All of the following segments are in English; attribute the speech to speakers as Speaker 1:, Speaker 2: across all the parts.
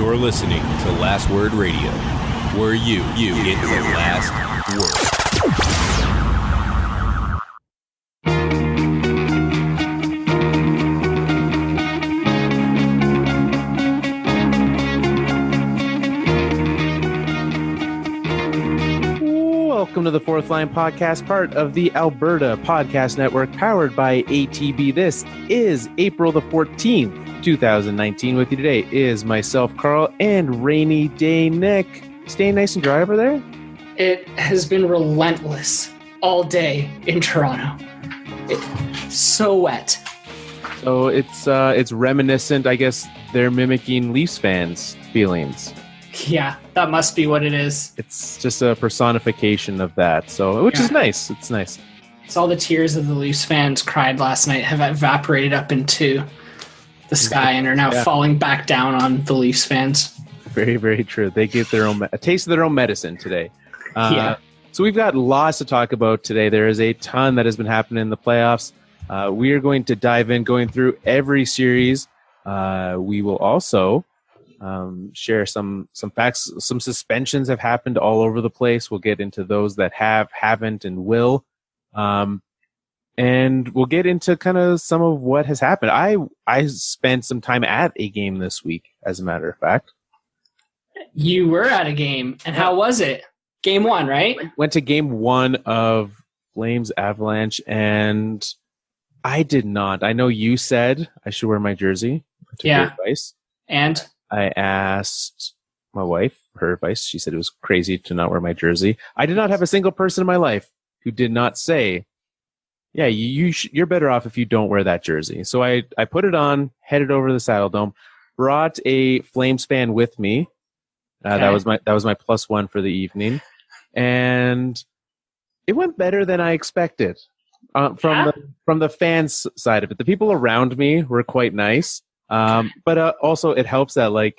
Speaker 1: You're listening to Last Word Radio, where you get the last word.
Speaker 2: Welcome to the Fourth Line Podcast, part of the Alberta Podcast Network, powered by ATB. This is April the 14th. 2019. With you today is myself, Carl, and rainy day Nick. Staying nice and dry over there?
Speaker 3: It has been relentless all day in Toronto. It's so wet.
Speaker 2: So it's reminiscent, I guess they're mimicking Leafs fans' feelings.
Speaker 3: Yeah, that must be what it is.
Speaker 2: It's just a personification of that. So, which is nice. It's nice.
Speaker 3: It's all the tears of the Leafs fans cried last night have evaporated up into the sky and are now falling back down on the Leafs fans.
Speaker 2: Very, very true. They get a taste of their own medicine today. So we've got lots to talk about today. There is a ton that has been happening in the playoffs. We are going to dive in, going through every series. We will also share some facts. Some suspensions have happened all over the place. We'll get into those that haven't, and will. And we'll get into kind of some of what has happened. I spent some time at a game this week, as a matter of fact.
Speaker 3: You were at a game, and how was it? Game one, right?
Speaker 2: Went to game one of Flames Avalanche, and I did not. I know you said I should wear my jersey. I took your advice. And? I asked my wife her advice. She said it was crazy to not wear my jersey. I did not have a single person in my life who did not say, yeah, you're better off if you don't wear that jersey. So I put it on, headed over to the Saddle Dome, brought a Flames fan with me. That was my plus one for the evening, and it went better than I expected. From the fans' side of it, the people around me were quite nice, but also it helps that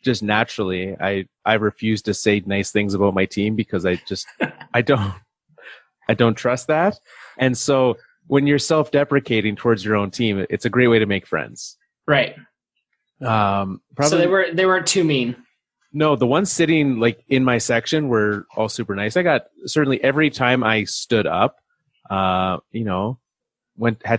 Speaker 2: just naturally I refuse to say nice things about my team because I don't trust that. And so when you're self-deprecating towards your own team, it's a great way to make friends.
Speaker 3: Right.
Speaker 2: Probably,
Speaker 3: so they weren't too mean.
Speaker 2: No, the ones sitting in my section were all super nice. I got certainly every time I stood up, had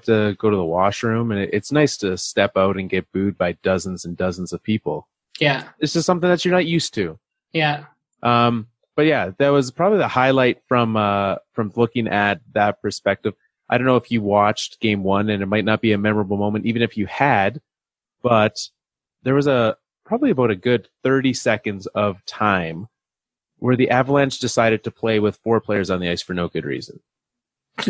Speaker 2: to go to the washroom, and it's nice to step out and get booed by dozens and dozens of people.
Speaker 3: Yeah.
Speaker 2: This is something that you're not used to.
Speaker 3: Yeah.
Speaker 2: But yeah, that was probably the highlight from looking at that perspective. I don't know if you watched game one, and it might not be a memorable moment, even if you had, but there was probably about a good 30 seconds of time where the Avalanche decided to play with 4 players on the ice for no good reason.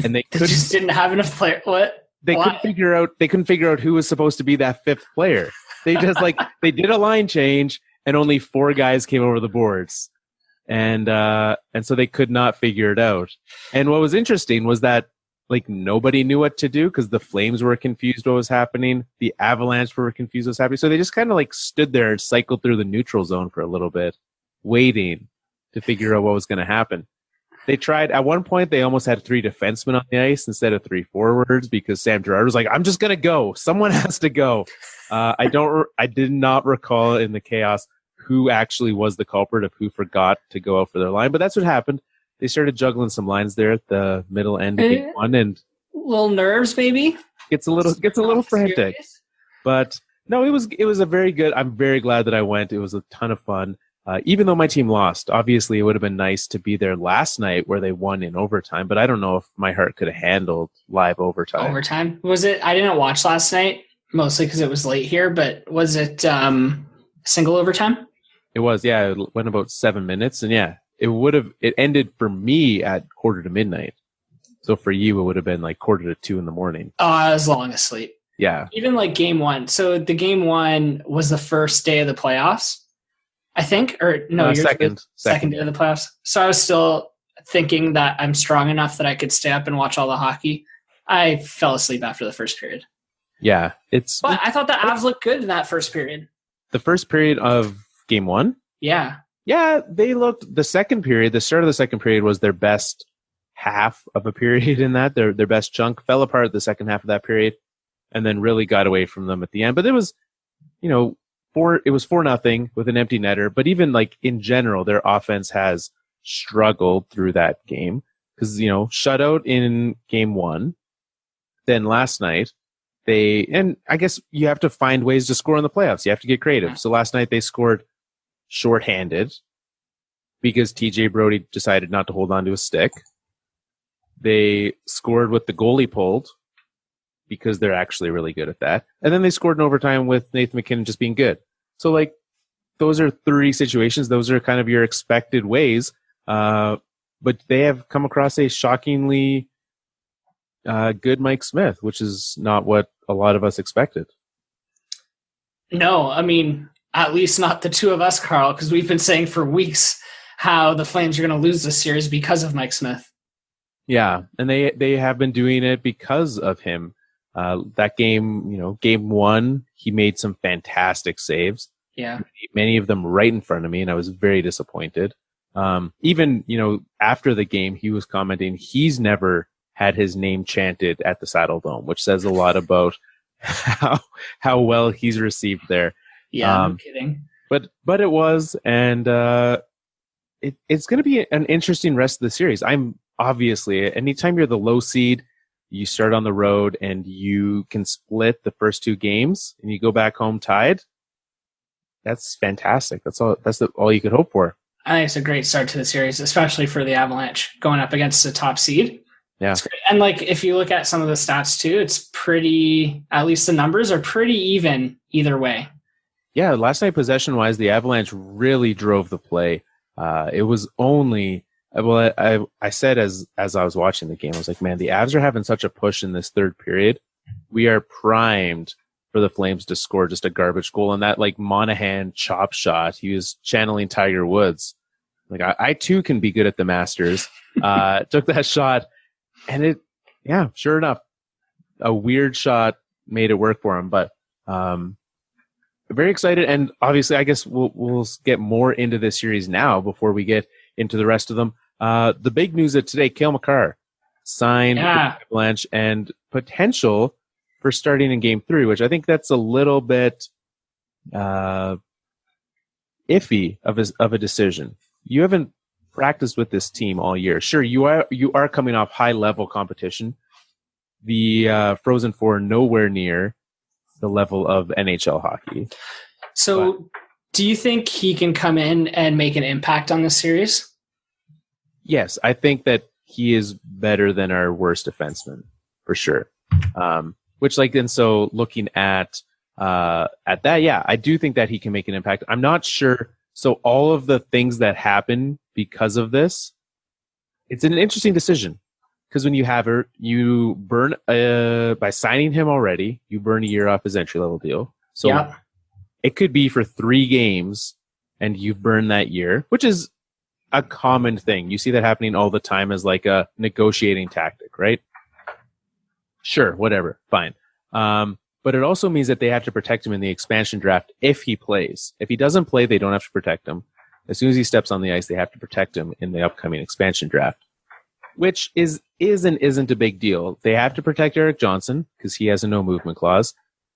Speaker 2: And they
Speaker 3: just didn't have enough players. What?
Speaker 2: They couldn't figure out who was supposed to be that 5th player. They just they did a line change, and only 4 guys came over the boards. And so they could not figure it out. And what was interesting was that nobody knew what to do because the Flames were confused what was happening. The Avalanche were confused what was happening. So they just kind of stood there and cycled through the neutral zone for a little bit, waiting to figure out what was going to happen. They tried, at one point, they almost had 3 defensemen on the ice instead of 3 forwards because Sam Girard was like, I'm just going to go. Someone has to go. I did not recall in the chaos who actually was the culprit of who forgot to go out for their line, but that's what happened. They started juggling some lines there at the middle end of game one, and
Speaker 3: little nerves, maybe
Speaker 2: gets a little frantic. But no, it was a very good. I'm very glad that I went. It was a ton of fun. Even though my team lost, obviously it would have been nice to be there last night where they won in overtime. But I don't know if my heart could have handled live overtime.
Speaker 3: Overtime was it? I didn't watch last night mostly because it was late here. But was it single overtime? It
Speaker 2: was. Yeah, it went about 7 minutes, and yeah. It ended for me at 1:45. So for you, it would have been 1:45 in the morning.
Speaker 3: Oh, I was long asleep.
Speaker 2: Yeah.
Speaker 3: Even game one. So the game one was the first day of the playoffs, I think, or no,
Speaker 2: second
Speaker 3: day of the playoffs. So I was still thinking that I'm strong enough that I could stay up and watch all the hockey. I fell asleep after the first period.
Speaker 2: Yeah.
Speaker 3: But I thought the Avs looked good in that first period.
Speaker 2: The first period of game one?
Speaker 3: Yeah.
Speaker 2: Yeah, they looked. The second period, the start of the second period was their best half of a period in that. Their best chunk fell apart the second half of that period and then really got away from them at the end. But it was, 4-0 with an empty netter. But even like in general, their offense has struggled through that game because, shutout in game 1. Then last night and I guess you have to find ways to score in the playoffs. You have to get creative. So last night they scored shorthanded because TJ Brody decided not to hold on to a stick. They scored with the goalie pulled because they're actually really good at that. And then they scored in overtime with Nathan McKinnon just being good. So like those are 3 situations. Those are kind of your expected ways. But they have come across a shockingly good Mike Smith, which is not what a lot of us expected.
Speaker 3: No, I mean, at least not the two of us, Carl, because we've been saying for weeks how the Flames are going to lose this series because of Mike Smith.
Speaker 2: Yeah, and they have been doing it because of him. That game, game 1, he made some fantastic saves.
Speaker 3: Yeah.
Speaker 2: Many of them right in front of me, and I was very disappointed. Even, after the game, he was commenting he's never had his name chanted at the Saddle Dome, which says a lot about how well he's received there.
Speaker 3: Yeah, I'm kidding.
Speaker 2: But it was, and it's going to be an interesting rest of the series. Obviously, anytime you're the low seed, you start on the road and you can split the first 2 games and you go back home tied. That's fantastic. That's all you could hope for.
Speaker 3: I think it's a great start to the series, especially for the Avalanche going up against the top seed.
Speaker 2: Yeah.
Speaker 3: And like, if you look at some of the stats too, it's pretty, at least the numbers are pretty even either way.
Speaker 2: Yeah. Last night, possession wise, the Avalanche really drove the play. It was only, well, I said as I was watching the game, I was like, man, the Avs are having such a push in this third period. We are primed for the Flames to score just a garbage goal. And that like Monahan chop shot, he was channeling Tiger Woods. Like I too can be good at the Masters. Took that shot and sure enough, a weird shot made it work for him. But very excited. And obviously, I guess we'll get more into this series now before we get into the rest of them. The big news of today, Cale Makar signed with the Avalanche and potential for starting in game 3, which I think that's a little bit iffy of a decision. You haven't practiced with this team all year. Sure, you are coming off high level competition. The Frozen Four nowhere near the level of NHL hockey.
Speaker 3: So, do you think he can come in and make an impact on this series?
Speaker 2: Yes, I think that he is better than our worst defenseman for sure. So looking at that, yeah, I do think that he can make an impact. I'm not sure. So all of the things that happen because of this, it's an interesting decision because when you burn by signing him already, you burn a year off his entry level deal. So it could be for 3 games and you burn that year, which is a common thing. You see that happening all the time as like a negotiating tactic, right? Sure, whatever, fine. But it also means that they have to protect him in the expansion draft if he plays. If he doesn't play, they don't have to protect him. As soon as he steps on the ice, they have to protect him in the upcoming expansion draft, which is and isn't a big deal. They have to protect Eric Johnson because he has a no movement clause.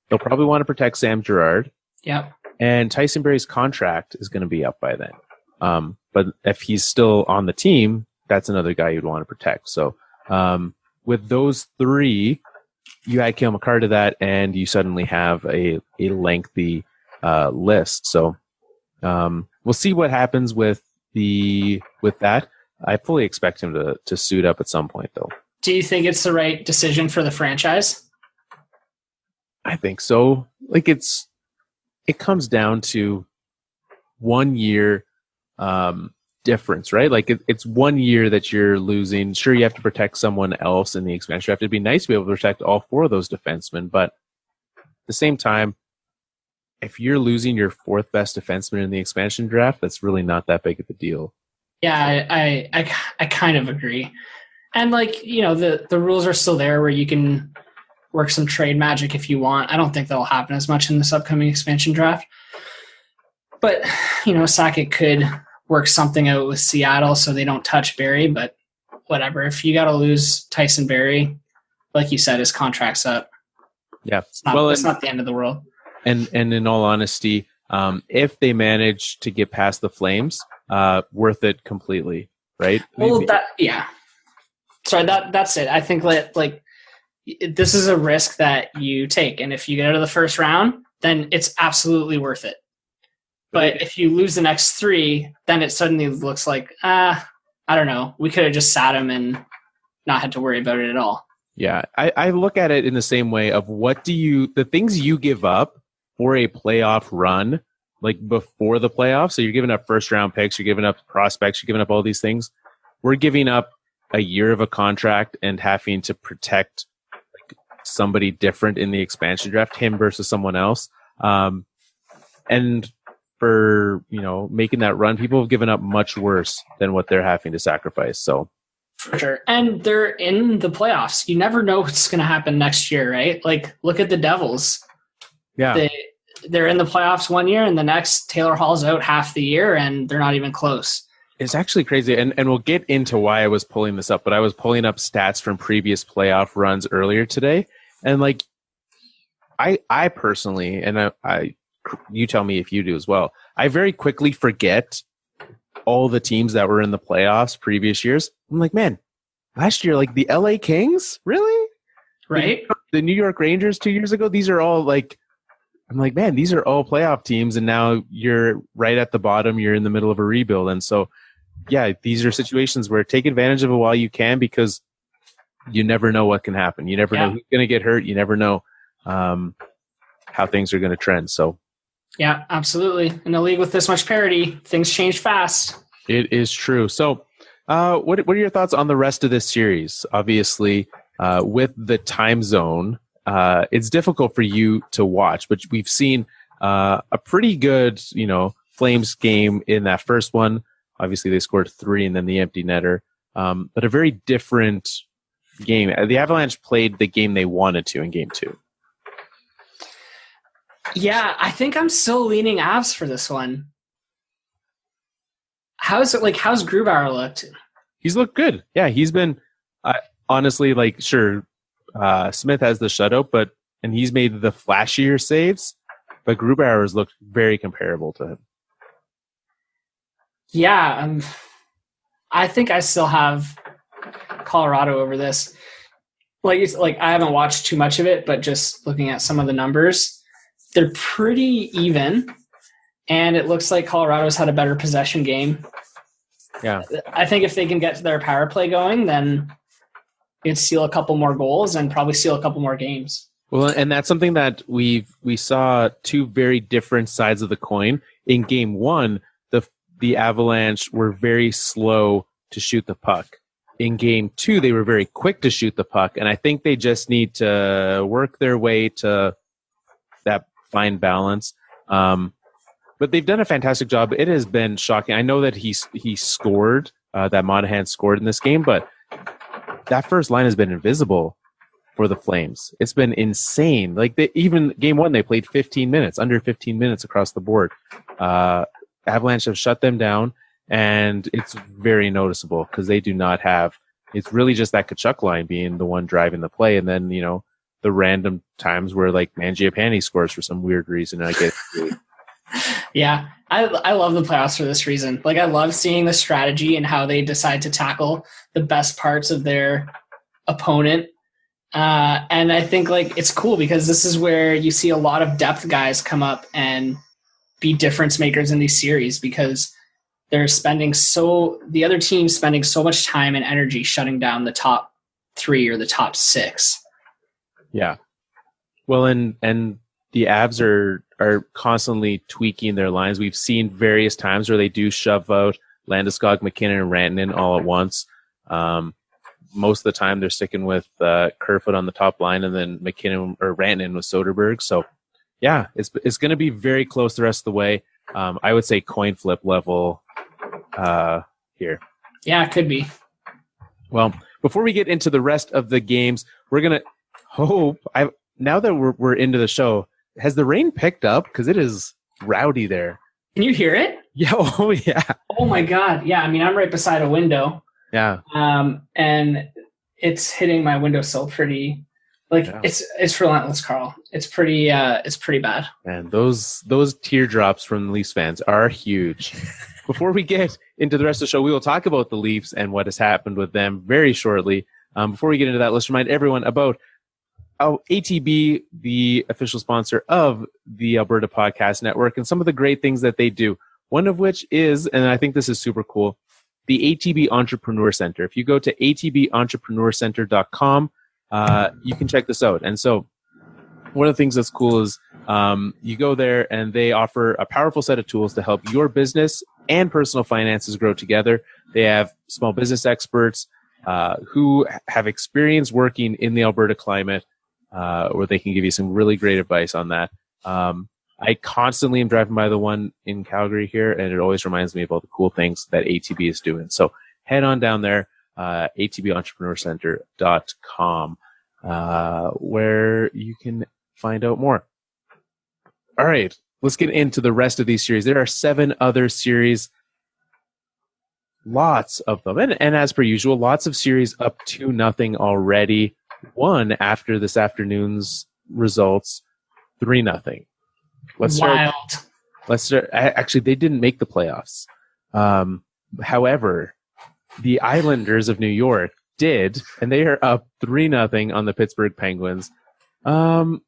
Speaker 2: They'll probably want to protect Sam Girard.
Speaker 3: Yep.
Speaker 2: And Tyson Berry's contract is going to be up by then. But if he's still on the team, that's another guy you'd want to protect. So with those 3, you add Cale Makar to that, and you suddenly have a lengthy list. So we'll see what happens with that. I fully expect him to suit up at some point, though.
Speaker 3: Do you think it's the right decision for the franchise?
Speaker 2: I think so. Like it comes down to 1 year difference, right? Like it's 1 year that you're losing. Sure, you have to protect someone else in the expansion draft. It'd be nice to be able to protect all 4 of those defensemen, but at the same time, if you're losing your 4th best defenseman in the expansion draft, that's really not that big of a deal.
Speaker 3: Yeah, I kind of agree. And like, the rules are still there where you can work some trade magic if you want. I don't think that'll happen as much in this upcoming expansion draft. But, Sakic could work something out with Seattle so they don't touch Barry, but whatever. If you got to lose Tyson Barry, like you said, his contract's up.
Speaker 2: Yeah.
Speaker 3: It's not the end of the world.
Speaker 2: And in all honesty, If they manage to get past the Flames, worth it completely, right?
Speaker 3: Well, Sorry, that's it. I think like this is a risk that you take, and if you get out of the first round, then it's absolutely worth it. But if you lose the next 3, then it suddenly looks like, I don't know, we could have just sat him and not had to worry about it at all.
Speaker 2: Yeah, I look at it in the same way of the things you give up for a playoff run, like before the playoffs. So you're giving up first round picks, you're giving up prospects, you're giving up all these things. We're giving up a year of a contract and having to protect somebody different in the expansion draft, him versus someone else. And for, making that run, people have given up much worse than what they're having to sacrifice. So
Speaker 3: for sure. And they're in the playoffs. You never know what's going to happen next year, right? Like, look at the Devils.
Speaker 2: Yeah.
Speaker 3: They're in the playoffs one year, and the next Taylor Hall's out half the year, and they're not even close.
Speaker 2: It's actually crazy. And we'll get into why I was pulling this up, but I was pulling up stats from previous playoff runs earlier today. And like, I personally, and you tell me if you do as well, I very quickly forget all the teams that were in the playoffs previous years. I'm like, man, last year, like the LA Kings, really?
Speaker 3: Right.
Speaker 2: The New York Rangers 2 years ago, these are all like, I'm like, man, these are all playoff teams. And now you're right at the bottom. You're in the middle of a rebuild. And so, yeah, these are situations where take advantage of it while you can, because you never know what can happen. You never know who's going to get hurt. You never know how things are going to trend. So,
Speaker 3: yeah, absolutely. In a league with this much parity, things change fast.
Speaker 2: It is true. So, what are your thoughts on the rest of this series? Obviously, with the time zone, it's difficult for you to watch, but we've seen a pretty good, Flames game in that first one. Obviously, they scored 3 and then the empty netter, but a very different game. The Avalanche played the game they wanted to in game 2.
Speaker 3: Yeah, I think I'm still leaning Avs for this one. How's Grubauer looked?
Speaker 2: He's looked good. Yeah, he's been honestly, sure, Smith has the shutout, and he's made the flashier saves, but Grubauer has looked very comparable to him.
Speaker 3: Yeah, I think I still have Colorado over this. Like I haven't watched too much of it, but just looking at some of the numbers, they're pretty even, and it looks like Colorado's had a better possession game.
Speaker 2: Yeah,
Speaker 3: I think if they can get their power play going, then it'd steal a couple more goals and probably steal a couple more games.
Speaker 2: Well, and that's something that we saw two very different sides of the coin. In game 1, the Avalanche were very slow to shoot the puck. In game 2, they were very quick to shoot the puck, and I think they just need to work their way to that fine balance. But they've done a fantastic job. It has been shocking. I know that he scored, that Monahan scored in this game, but that first line has been invisible for the Flames. It's been insane. Even game 1, they played 15 minutes, under 15 minutes across the board. Avalanche have shut them down, and it's very noticeable because they do not have. It's really just that Tkachuk line being the one driving the play, and then the random times where Mangiapane scores for some weird reason. I get.
Speaker 3: Yeah, I love the playoffs for this reason. I love seeing the strategy and how they decide to tackle the best parts of their opponent. And I think it's cool because this is where you see a lot of depth guys come up and be difference makers in these series, because they're the other team's spending so much time and energy shutting down the top 3 or the top 6. Yeah.
Speaker 2: Well, and the Avs are constantly tweaking their lines. We've seen various times where they do shove out Landeskog, McKinnon, and Rantanen all at once. Most of the time they're sticking with Kerfoot on the top line, and then McKinnon or Rantanen with Soderberg. So, yeah, it's going to be very close the rest of the way. I would say coin flip level here.
Speaker 3: Yeah, it could be.
Speaker 2: Well, before we get into the rest of the games, we're going to hope. Now that we're into the show, has the rain picked up? Because it is rowdy there.
Speaker 3: Can you hear it?
Speaker 2: Yeah. Oh, yeah.
Speaker 3: Oh, my God. Yeah, I'm right beside a window.
Speaker 2: Yeah.
Speaker 3: And it's hitting my windowsill pretty It's relentless, Carl. It's pretty bad.
Speaker 2: And those teardrops from Leafs fans are huge. Before we get into the rest of the show, we will talk about the Leafs and what has happened with them very shortly. Before we get into that, let's remind everyone about ATB, the official sponsor of the Alberta Podcast Network, and some of the great things that they do. One of which is, and I think this is super cool, the ATB Entrepreneur Center. If you go to atbentrepreneurcenter.com, you can check this out. And so one of the things that's cool is you go there and they offer a powerful set of tools to help your business and personal finances grow together. They have small business experts who have experience working in the Alberta climate, where they can give you some really great advice on that. I constantly am driving by the one in Calgary here, and it always reminds me of all the cool things that ATB is doing. So head on down there, atbentrepreneurcenter.com, where you can find out more. All right, let's get into the rest of these series. There are 7 other series, lots of them. And as per usual, lots of series up 2-0 already. One after this afternoon's results, 3-0. Let's start. Actually, they didn't make the playoffs. However, the Islanders of New York did, and they are up 3-0 on the Pittsburgh Penguins. And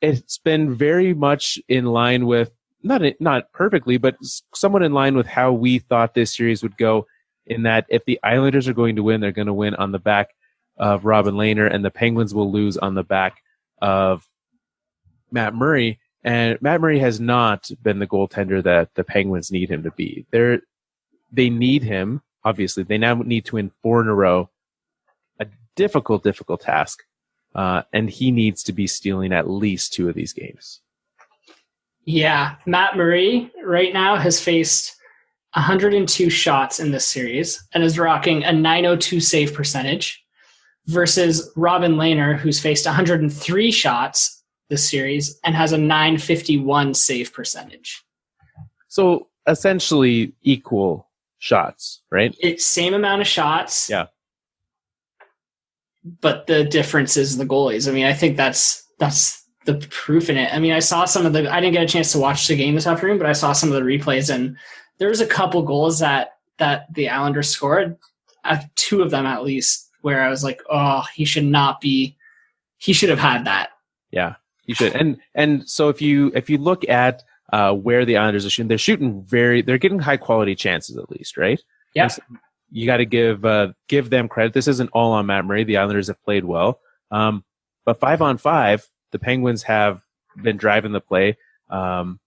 Speaker 2: it's been very much in line with, not perfectly, but somewhat in line with how we thought this series would go, in that if the Islanders are going to win, they're going to win on the back of Robin Lehner, and the Penguins will lose on the back of Matt Murray. And Matt Murray has not been the goaltender that the Penguins need him to be. They need him, obviously. They now need to win 4 in a row. A difficult task. And he needs to be stealing at least 2 of these games.
Speaker 3: Yeah. Matt Murray right now has faced 102 shots in this series and is rocking a .902 save percentage versus Robin Lehner, who's faced 103 shots this series and has a .951 save percentage.
Speaker 2: So essentially equal shots, right?
Speaker 3: It's same amount of shots.
Speaker 2: Yeah.
Speaker 3: But the difference is the goalies. I mean, I think that's the proof in it. I mean, I didn't get a chance to watch the game this afternoon, but I saw some of the replays, and there's a couple goals that the Islanders scored, 2 of them at least, where I was like, oh, he should have had that.
Speaker 2: Yeah. You should. And so if you look at where the Islanders are shooting, they're getting high quality chances at least, right?
Speaker 3: Yeah.
Speaker 2: So you got to give them credit. This isn't all on Matt Murray. The Islanders have played well. But 5-on-5, the Penguins have been driving the play. And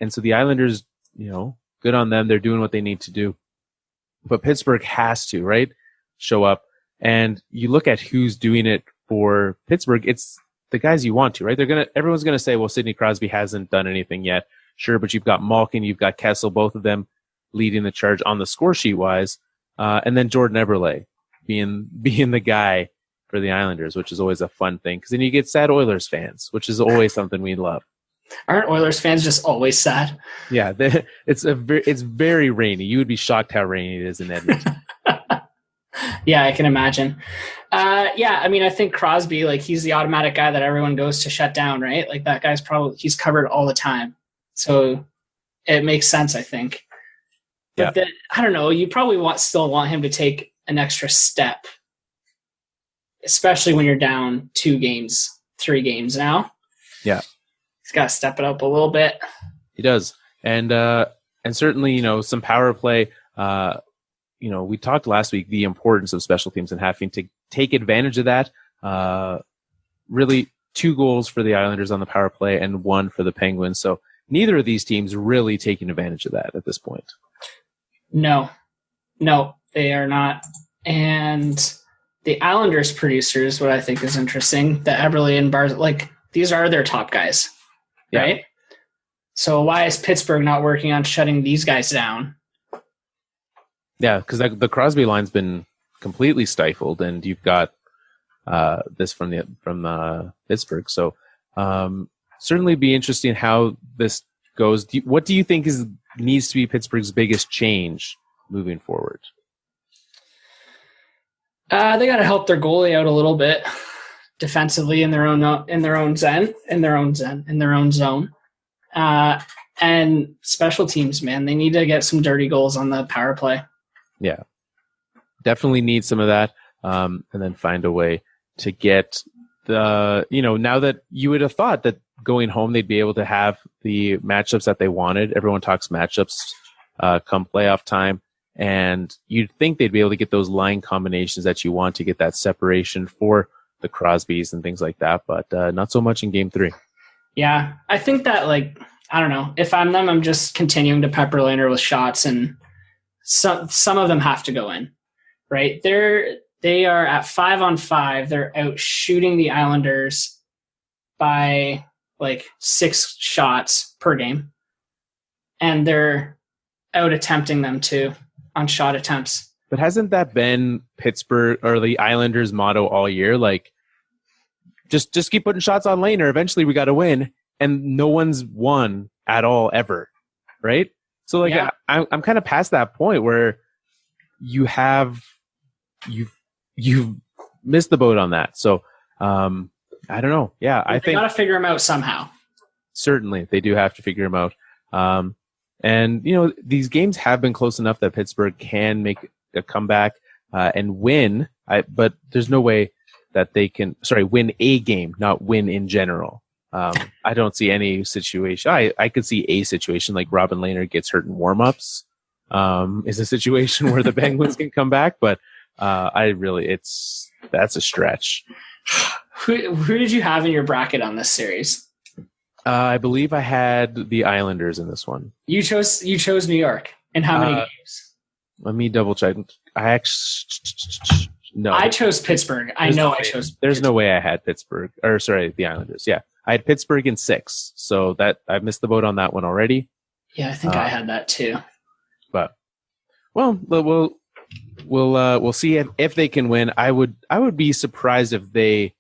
Speaker 2: so the Islanders, good on them. They're doing what they need to do. But Pittsburgh has to, right? Show up. And you look at who's doing it for Pittsburgh, it's the guys you want to, right? Everyone's gonna say, well, Sidney Crosby hasn't done anything yet. Sure, but you've got Malkin, you've got Kessel, both of them leading the charge on the score sheet wise, and then Jordan Eberle being the guy for the Islanders, which is always a fun thing, because then you get sad Oilers fans, which is always something we love.
Speaker 3: Aren't Oilers fans just always sad?
Speaker 2: Yeah, it's very rainy. You would be shocked how rainy it is in Edmonton.
Speaker 3: Yeah, I can imagine. I mean, I think Crosby, he's the automatic guy that everyone goes to shut down, right? Like, that guy's he's covered all the time. So it makes sense, I think. But then, I don't know, you probably still want him to take an extra step, especially when you're down 2 games, 3 games now.
Speaker 2: Yeah.
Speaker 3: He's got to step it up a little bit.
Speaker 2: He does. And certainly, some power play. We talked last week the importance of special teams and having to take advantage of that. Really 2 goals for the Islanders on the power play and 1 for the Penguins. So neither of these teams really taking advantage of that at this point.
Speaker 3: No, they are not. And the Islanders producers, what I think is interesting, the Eberle and Bars, these are their top guys, right? Yeah. So why is Pittsburgh not working on shutting these guys down?
Speaker 2: Yeah, because the Crosby line's been completely stifled, and you've got this from Pittsburgh. So certainly be interesting how this goes. What do you think needs to be Pittsburgh's biggest change moving forward?
Speaker 3: They got to help their goalie out a little bit. defensively in their own zone. And special teams, man, they need to get some dirty goals on the power play.
Speaker 2: Yeah, definitely need some of that, and then find a way to get the, now that you would have thought that going home they'd be able to have the matchups that they wanted. Everyone talks matchups come playoff time, and you'd think they'd be able to get those line combinations that you want to get that separation for the Crosbys and things like that, but not so much in Game 3.
Speaker 3: Yeah, I think that, I don't know. If I'm them, I'm just continuing to pepper Laner with shots, and some of them have to go in, right? They are at 5-on-5. They're out shooting the Islanders by 6 shots per game, and they're out attempting them too on shot attempts.
Speaker 2: But hasn't that been Pittsburgh or the Islanders' motto all year? Just keep putting shots on Laner. Eventually, we got to win, and no one's won at all ever, right? So, yeah. I'm kind of past that point where you've missed the boat on that. So, I don't know. Yeah, I think
Speaker 3: they got to figure them out somehow.
Speaker 2: Certainly, they do have to figure them out. And these games have been close enough that Pittsburgh can make a comeback and win. But there's no way that they can win a game, not win in general. I don't see any situation. I could see a situation like Robin Lehner gets hurt in warm-ups is a situation where the Penguins can come back, but that's a stretch.
Speaker 3: Who did you have in your bracket on this series?
Speaker 2: I believe I had the Islanders in this one.
Speaker 3: You chose New York. In how many games?
Speaker 2: Let me double check. No.
Speaker 3: I chose Pittsburgh. I chose
Speaker 2: There's no way I had Pittsburgh. The Islanders. Yeah. I had Pittsburgh in 6. So that I missed the boat on that one already.
Speaker 3: Yeah, I think I had that too.
Speaker 2: But we'll see if they can win. I would be surprised if they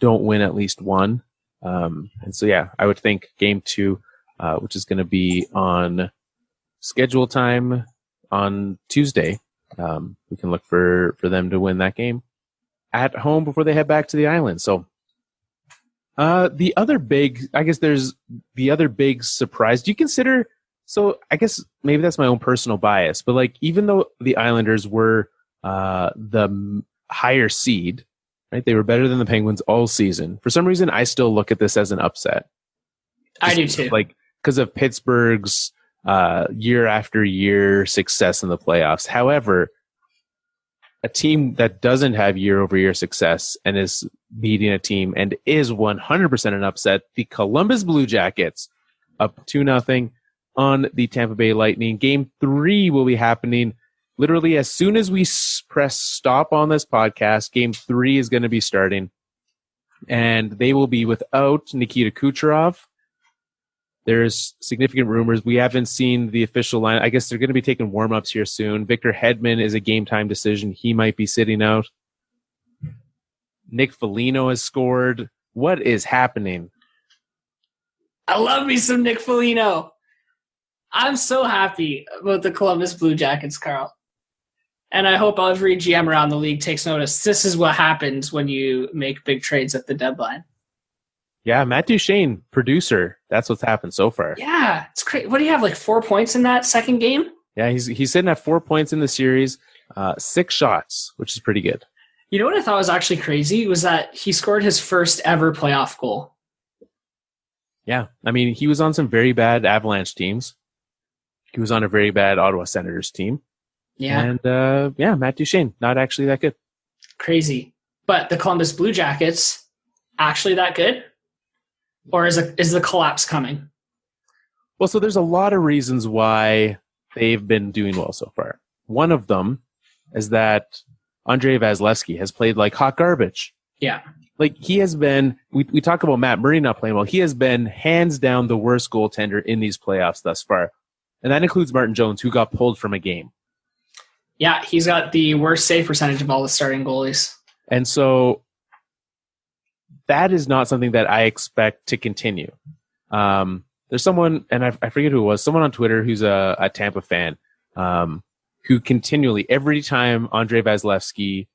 Speaker 2: don't win at least one. And so yeah, I would think Game 2, which is going to be on schedule time on Tuesday. We can look for them to win that game at home before they head back to the island. So, the other big surprise, do you consider, so I guess maybe that's my own personal bias, but even though the Islanders were, the higher seed, right? They were better than the Penguins all season. For some reason, I still look at this as an upset.
Speaker 3: I do too.
Speaker 2: Because of Pittsburgh's, year after year success in the playoffs. However, a team that doesn't have year over year success and is beating a team and is 100% an upset, the Columbus Blue Jackets, up 2-0 on the Tampa Bay Lightning. Game 3 will be happening literally as soon as we press stop on this podcast. Game 3 is going to be starting, and they will be without Nikita Kucherov. There's significant rumors. We haven't seen the official line. I guess they're going to be taking warm-ups here soon. Victor Hedman is a game-time decision. He might be sitting out. Nick Foligno has scored. What is happening?
Speaker 3: I love me some Nick Foligno. I'm so happy about the Columbus Blue Jackets, Carl. And I hope every GM around the league takes notice. This is what happens when you make big trades at the deadline.
Speaker 2: Yeah, Matt Duchene, producer. That's what's happened so far.
Speaker 3: Yeah, it's great. What do you have, 4 points in that second game?
Speaker 2: Yeah, he's sitting at 4 points in the series, 6 shots, which is pretty good.
Speaker 3: You know what I thought was actually crazy was that he scored his first ever playoff goal.
Speaker 2: Yeah, I mean, he was on some very bad Avalanche teams. He was on a very bad Ottawa Senators team.
Speaker 3: Yeah.
Speaker 2: And, Matt Duchene, not actually that good.
Speaker 3: Crazy. But the Columbus Blue Jackets, actually that good? Or is the collapse coming?
Speaker 2: Well, so there's a lot of reasons why they've been doing well so far. One of them is that Andrei Vasilevsky has played like hot garbage.
Speaker 3: Yeah.
Speaker 2: He has been, we talk about Matt Murray not playing well. He has been hands down the worst goaltender in these playoffs thus far. And that includes Martin Jones, who got pulled from a game.
Speaker 3: Yeah, he's got the worst save percentage of all the starting goalies.
Speaker 2: And so that is not something that I expect to continue. There's someone, and I forget who it was, someone on Twitter who's a Tampa fan, who continually, every time Andrei Vasilevsky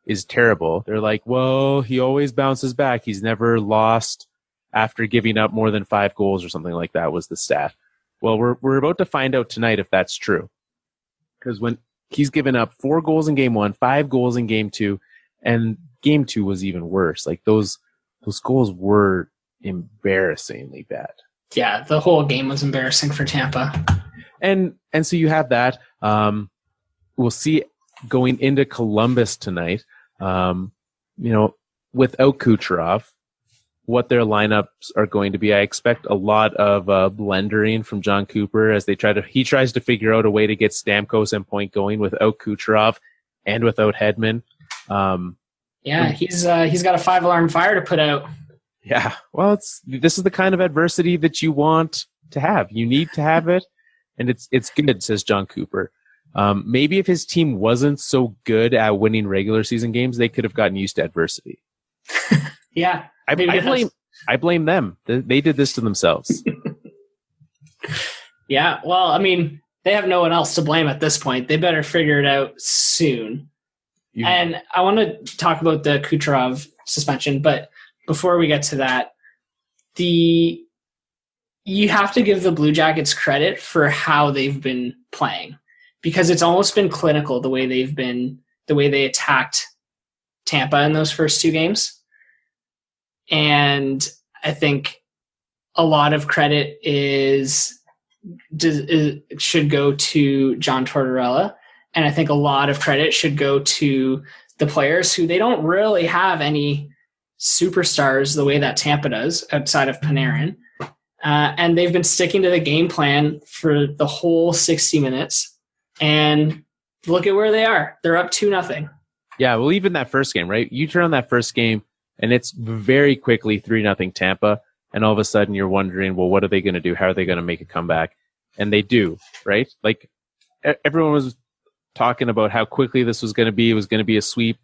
Speaker 2: is terrible. They're like, well, he always bounces back. He's never lost after giving up more than 5 goals or something like that was the stat. Well, we're about to find out tonight if that's true. Because when he's given up 4 goals in game 1, 5 goals in game 2, and game 2 was even worse. Like those goals were embarrassingly bad.
Speaker 3: Yeah, the whole game was embarrassing for Tampa.
Speaker 2: And so you have that. We'll see going into Columbus tonight, without Kucherov, what their lineups are going to be. I expect a lot of blendering from John Cooper as he tries to figure out a way to get Stamkos and Point going without Kucherov and without Hedman.
Speaker 3: He's got a 5-alarm fire to put out.
Speaker 2: Yeah, well, this is the kind of adversity that you want to have. You need to have it, and it's good, says John Cooper. Maybe if his team wasn't so good at winning regular season games, they could have gotten used to adversity.
Speaker 3: Yeah.
Speaker 2: I blame them. They did this to themselves.
Speaker 3: Yeah. Well, I mean, they have no one else to blame at this point. They better figure it out soon. And I want to talk about the Kucherov suspension, but before we get to that, you have to give the Blue Jackets credit for how they've been playing, because it's almost been clinical the way they attacked Tampa in those first 2 games. And I think a lot of credit should go to John Tortorella. And I think a lot of credit should go to the players who they don't really have any superstars the way that Tampa does outside of Panarin. And they've been sticking to the game plan for the whole 60 minutes. And look at where they are. They're up 2-0.
Speaker 2: Yeah, well, even that first game, right? You turn on that first game, and it's very quickly 3-0 Tampa. And all of a sudden you're wondering, well, what are they going to do? How are they going to make a comeback? And they do, right? Like everyone was talking about how quickly this was going to be. It was going to be a sweep.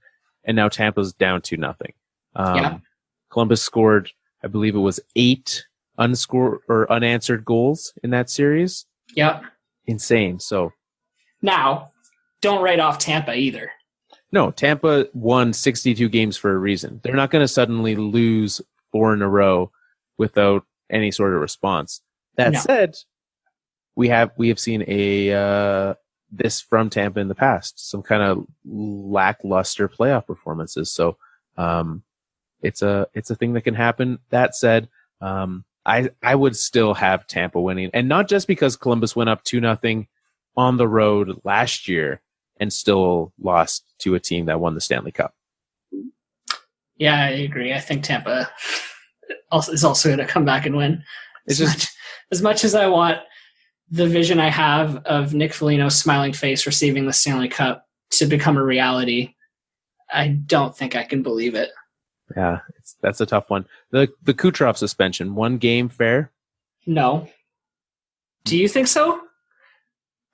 Speaker 2: And now Tampa's down 2-0. Columbus scored, I believe it was 8 unanswered goals in that series.
Speaker 3: Yep.
Speaker 2: Insane. So
Speaker 3: now, don't write off Tampa either.
Speaker 2: No, Tampa won 62 games for a reason. They're not going to suddenly lose 4 in a row without any sort of response. That said, we have seen this from Tampa in the past, some kind of lackluster playoff performances. So it's a thing that can happen. That said, I would still have Tampa winning, and not just because Columbus went up 2-0 on the road last year and still lost to a team that won the Stanley Cup.
Speaker 3: Yeah, I agree. I think Tampa is also going to come back and win. As much as I want the vision I have of Nick Foligno's smiling face receiving the Stanley Cup to become a reality, I don't think I can believe it.
Speaker 2: Yeah, that's a tough one. The Kucherov suspension, 1 game fair?
Speaker 3: No. Do you think so?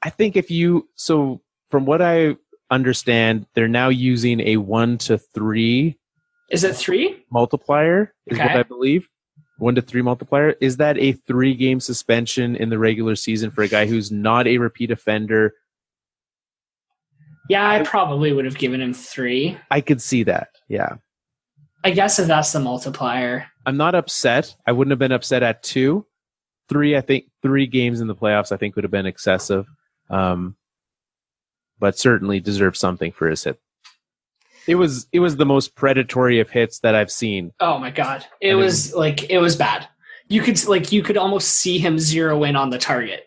Speaker 2: I think so from what I understand, they're now using a 1-to-3.
Speaker 3: Is it 3?
Speaker 2: Multiplier is what I believe. 1-to-3 multiplier. Is that a 3-game suspension in the regular season for a guy who's not a repeat offender?
Speaker 3: Yeah, I probably would have given him 3.
Speaker 2: I could see that. Yeah.
Speaker 3: I guess if that's the multiplier.
Speaker 2: I'm not upset. I wouldn't have been upset at 2. 3, I think 3 games in the playoffs, I think would have been excessive. But certainly deserves something for his hit. It was the most predatory of hits that I've seen.
Speaker 3: Oh my God. It was bad. You could almost see him zero in on the target.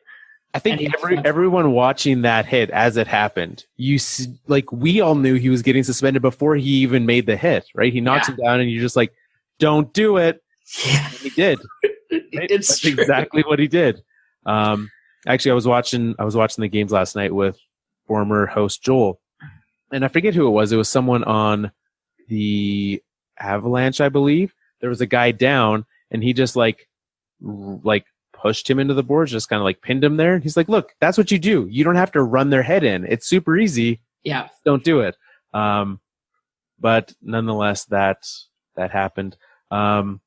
Speaker 2: I think everyone watching that hit as it happened, we all knew he was getting suspended before he even made the hit, right? He knocks him down and you're just like, don't do it. Yeah. And he did. Right? That's exactly what he did. Actually, I was watching the games last night with former host Joel, and I forget who it was. It was someone on the Avalanche, I believe. There was a guy down, and he just like pushed him into the boards, just kind of like pinned him there. He's like, "Look, that's what you do. You don't have to run their head in. It's super easy.
Speaker 3: Yeah,
Speaker 2: don't do it." But nonetheless, that happened. So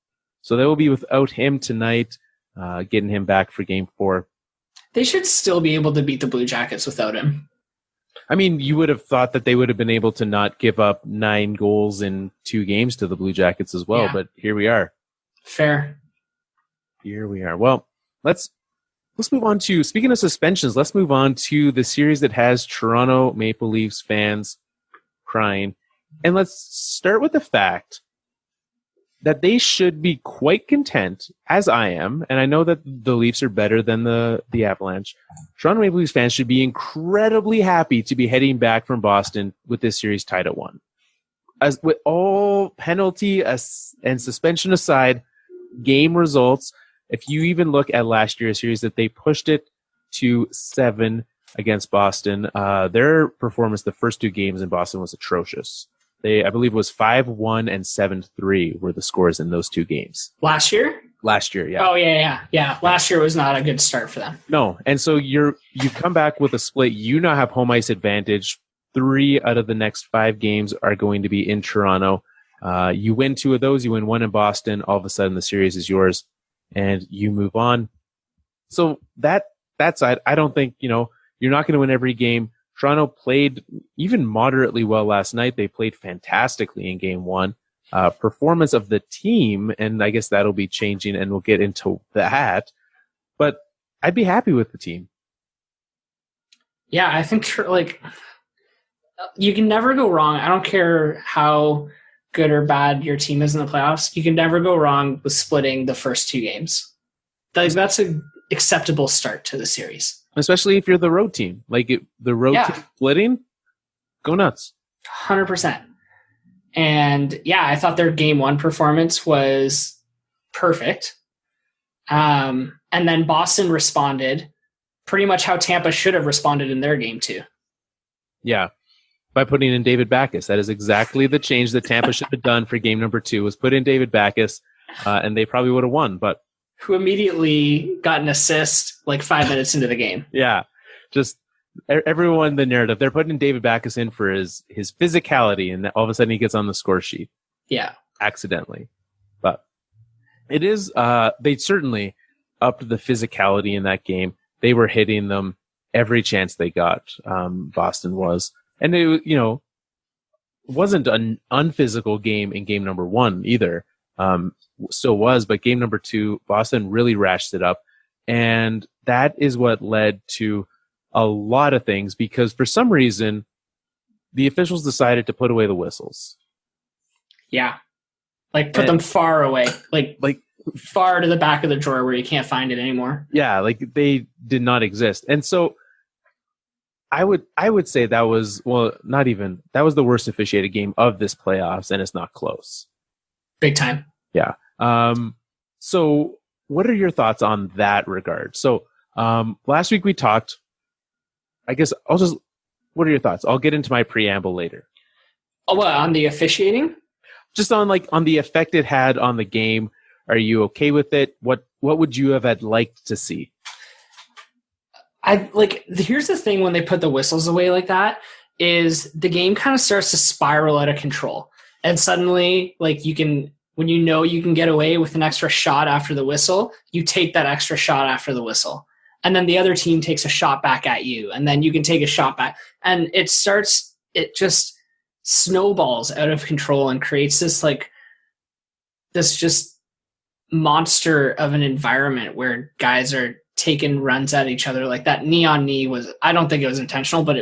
Speaker 2: they will be without him tonight, getting him back for Game 4.
Speaker 3: They should still be able to beat the Blue Jackets without him.
Speaker 2: I mean, you would have thought that they would have been able to not give up 9 goals in 2 games to the Blue Jackets as well, but here we are.
Speaker 3: Fair.
Speaker 2: Here we are. Well, let's move on to, speaking of suspensions, let's move on to the series that has Toronto Maple Leafs fans crying. And let's start with the fact that they should be quite content, as I am, and I know that the Leafs are better than the Avalanche. Toronto Maple Leafs fans should be incredibly happy to be heading back from Boston with this series tied at 1. As with all penalty and suspension aside, game results, if you even look at last year's series, that they pushed it to 7 against Boston. Their performance the first 2 games in Boston was atrocious. I believe it was 5-1 and 7-3 were the scores in those 2 games.
Speaker 3: Last year?
Speaker 2: Last year, yeah.
Speaker 3: Oh, yeah. Last year was not a good start for them.
Speaker 2: No, and so you come back with a split. You now have home ice advantage. 3 out of the next 5 games are going to be in Toronto. You win 2 of those. You win 1 in Boston. All of a sudden, the series is yours, and you move on. So that side, I don't think, you're not going to win every game. Toronto played even moderately well last night. They played fantastically in game 1. Performance of the team, and I guess that'll be changing, and we'll get into that. But I'd be happy with the team.
Speaker 3: Yeah, I think you can never go wrong. I don't care how good or bad your team is in the playoffs. You can never go wrong with splitting the first 2 games. That's an acceptable start to the series.
Speaker 2: Especially if you're the road team. The road team splitting, go nuts.
Speaker 3: 100%. And I thought their game 1 performance was perfect. And then Boston responded pretty much how Tampa should have responded in their game 2.
Speaker 2: Yeah. By putting in David Backes. That is exactly the change that Tampa should have done for game number 2, was put in David Backes, and they probably would have won, but
Speaker 3: who immediately got an assist 5 minutes into the game.
Speaker 2: Yeah, just everyone, the narrative. They're putting David Backes in for his physicality, and all of a sudden he gets on the score sheet.
Speaker 3: Yeah.
Speaker 2: Accidentally. But it is, they certainly upped the physicality in that game. They were hitting them every chance they got, Boston was. And it, wasn't an unphysical game in game number 1 either. Still was, but game number 2, Boston really ratcheted it up. And that is what led to a lot of things, because for some reason, the officials decided to put away the whistles.
Speaker 3: Yeah. Put them far away. Like far to the back of the drawer where you can't find it anymore.
Speaker 2: Yeah, they did not exist. And so I would say that was, that was the worst officiated game of this playoffs, and it's not close.
Speaker 3: Big time.
Speaker 2: Yeah. So what are your thoughts on that regard? So, last week we talked, I guess what are your thoughts? I'll get into my preamble later.
Speaker 3: Oh, what, on the officiating?
Speaker 2: Just on the effect it had on the game. Are you okay with it? What would you have liked to see?
Speaker 3: Here's the thing when they put the whistles away like that, is the game kind of starts to spiral out of control. And suddenly, when you can get away with an extra shot after the whistle, you take that extra shot after the whistle. And then the other team takes a shot back at you, and then you can take a shot back. And it just snowballs out of control and creates this just monster of an environment where guys are taking runs at each other. Like that knee on knee I don't think it was intentional, but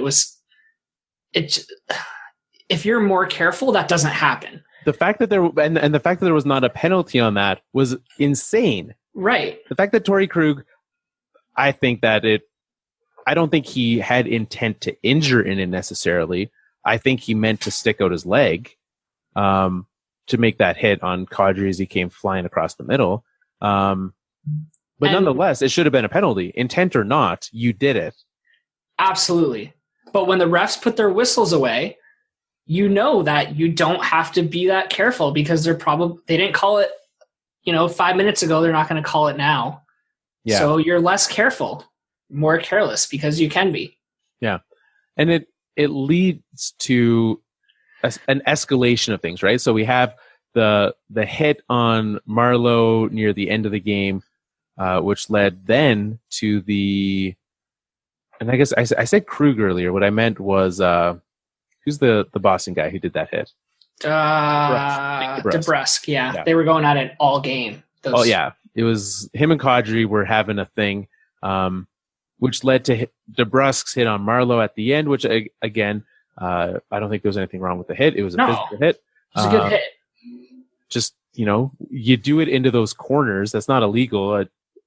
Speaker 3: if you're more careful, that doesn't happen.
Speaker 2: The fact that the fact that there was not a penalty on that was insane.
Speaker 3: Right.
Speaker 2: The fact that Torrey Krug, I don't think he had intent to injure in it necessarily. I think he meant to stick out his leg to make that hit on Kadri as he came flying across the middle. But nonetheless, it should have been a penalty. Intent or not, you did it.
Speaker 3: Absolutely. But when the refs put their whistles away, you know that you don't have to be that careful, because they didn't call it, 5 minutes ago. They're not going to call it now. Yeah. So you're less careful, more careless, because you can be. Yeah.
Speaker 2: And it leads to an escalation of things, right? So we have the hit on Marleau near the end of the game, which led then to the And I guess I said Krug earlier. What I meant was who's the Boston guy who did that hit?
Speaker 3: DeBrusk. Yeah, they were going at it all game.
Speaker 2: Oh yeah, it was him and Kadri were having a thing, which led to DeBrusk's hit on Marleau at the end. Which again, I don't think there was anything wrong with the hit. It was a physical hit. It
Speaker 3: was a good hit.
Speaker 2: Just you do it into those corners. That's not illegal.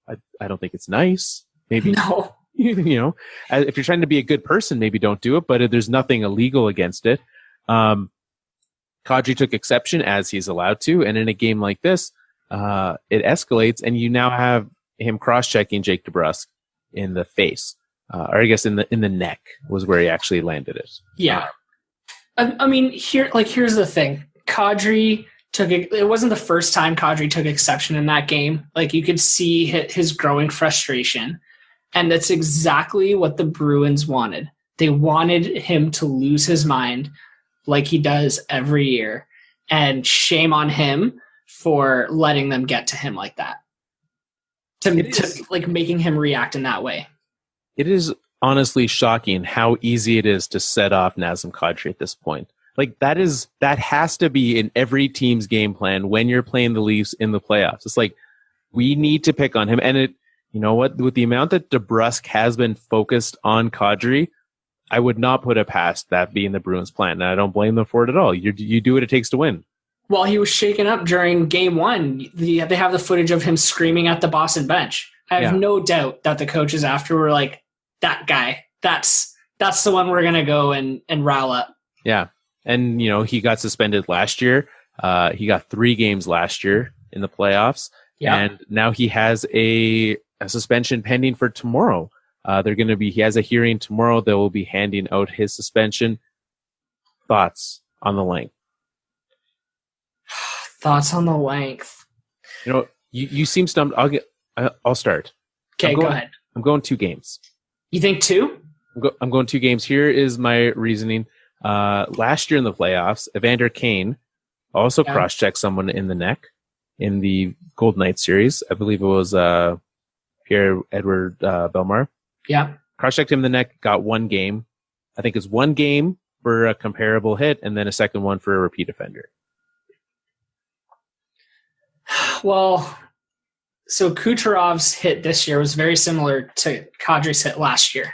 Speaker 2: I don't think it's nice. Maybe
Speaker 3: no.
Speaker 2: If you're trying to be a good person, maybe don't do it. But there's nothing illegal against it. Kadri took exception as he's allowed to, and in a game like this, it escalates, and you now have him cross-checking Jake DeBrusk in the face, or I guess in the neck was where he actually landed it.
Speaker 3: Yeah, I mean, here's the thing: Kadri took it. It wasn't the first time Kadri took exception in that game. Like you could see his growing frustration, and that's exactly what the Bruins wanted. They wanted him to lose his mind, like he does every year, and shame on him for letting them get to him like that, to like making him react in that way.
Speaker 2: It is honestly shocking how easy it is to set off Nazem Kadri at this point. Like that has to be in every team's game plan when you're playing the Leafs in the playoffs. It's like we need to pick on him, and you know what? With the amount that DeBrusk has been focused on Kadri, I would not put it past that being the Bruins' plan, and I don't blame them for it at all. You do what it takes to win.
Speaker 3: Well, he was shaken up during Game 1. They have the footage of him screaming at the Boston bench. I have no doubt that the coaches after were like, that guy, that's the one we're going to go and rile up.
Speaker 2: Yeah, and he got suspended last year. He got 3 games last year in the playoffs, and now he has a suspension pending for tomorrow. He has a hearing tomorrow. They will be handing out his suspension. Thoughts on the length?
Speaker 3: Thoughts on the length?
Speaker 2: You seem stumped. I'll start.
Speaker 3: Okay, go ahead.
Speaker 2: I'm going 2 games.
Speaker 3: You think 2?
Speaker 2: I'm going 2 games. Here is my reasoning. Last year in the playoffs, Evander Kane also cross-checked someone in the neck in the Golden Knights series. I believe it was Pierre-Edouard Bellemare.
Speaker 3: Yeah.
Speaker 2: Cross-checked him in the neck, got 1 game. I think it's 1 game for a comparable hit, and then a second one for a repeat offender.
Speaker 3: Well, so Kucherov's hit this year was very similar to Kadri's hit last year.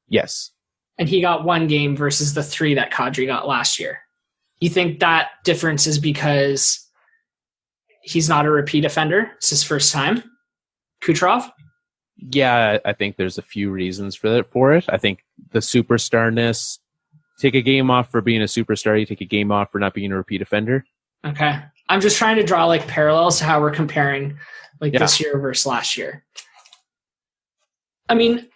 Speaker 2: Yes.
Speaker 3: And he got 1 game versus the 3 that Kadri got last year. You think that difference is because he's not a repeat offender? It's his first time? Kucherov?
Speaker 2: Yeah, I think there's a few reasons for it. I think the superstarness, take a game off for being a superstar, you take a game off for not being a repeat offender.
Speaker 3: Okay. I'm just trying to draw like parallels to how we're comparing this year versus last year. I mean,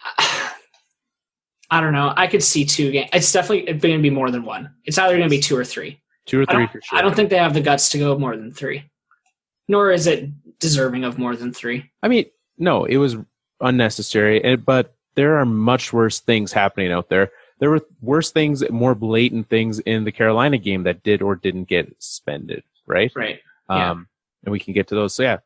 Speaker 3: I don't know. I could see 2 games. It's definitely going to be more than 1. It's either going to be 2 or 3.
Speaker 2: 2 or 3 for sure.
Speaker 3: I don't think they have the guts to go more than 3. Nor is it deserving of more than 3.
Speaker 2: I mean, no, it was unnecessary, but there are much worse things happening out there. There were worse things, more blatant things in the Carolina game that did or didn't get suspended, right?
Speaker 3: Right.
Speaker 2: And we can get to those. So yeah,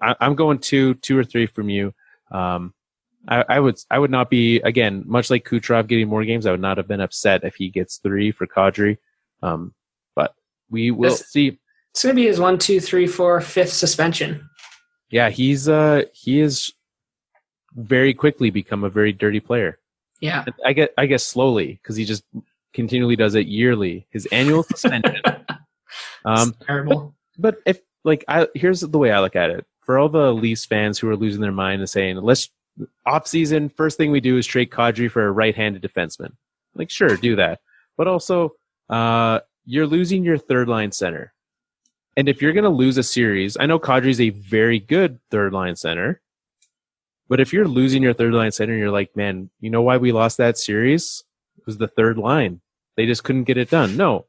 Speaker 2: I'm going 2 or 3 from you. I would not be, again, much like Kucherov getting more games, I would not have been upset if he gets 3 for Kadri. But we will see.
Speaker 3: It's going to be his 1, 2, 3, 4, 5th suspension.
Speaker 2: Yeah, he is very quickly become a very dirty player.
Speaker 3: Yeah.
Speaker 2: I guess slowly, because he just continually does it yearly. His annual suspension.
Speaker 3: Terrible.
Speaker 2: But if here's the way I look at it. For all the Leafs fans who are losing their mind and saying, let's off season, first thing we do is trade Kadri for a right-handed defenseman. Like, sure, do that. But also, you're losing your third line center. And if you're going to lose a series, I know Kadri's a very good third line center. But if you're losing your third line center, you're like, man, you know why we lost that series? It was the third line. They just couldn't get it done. No.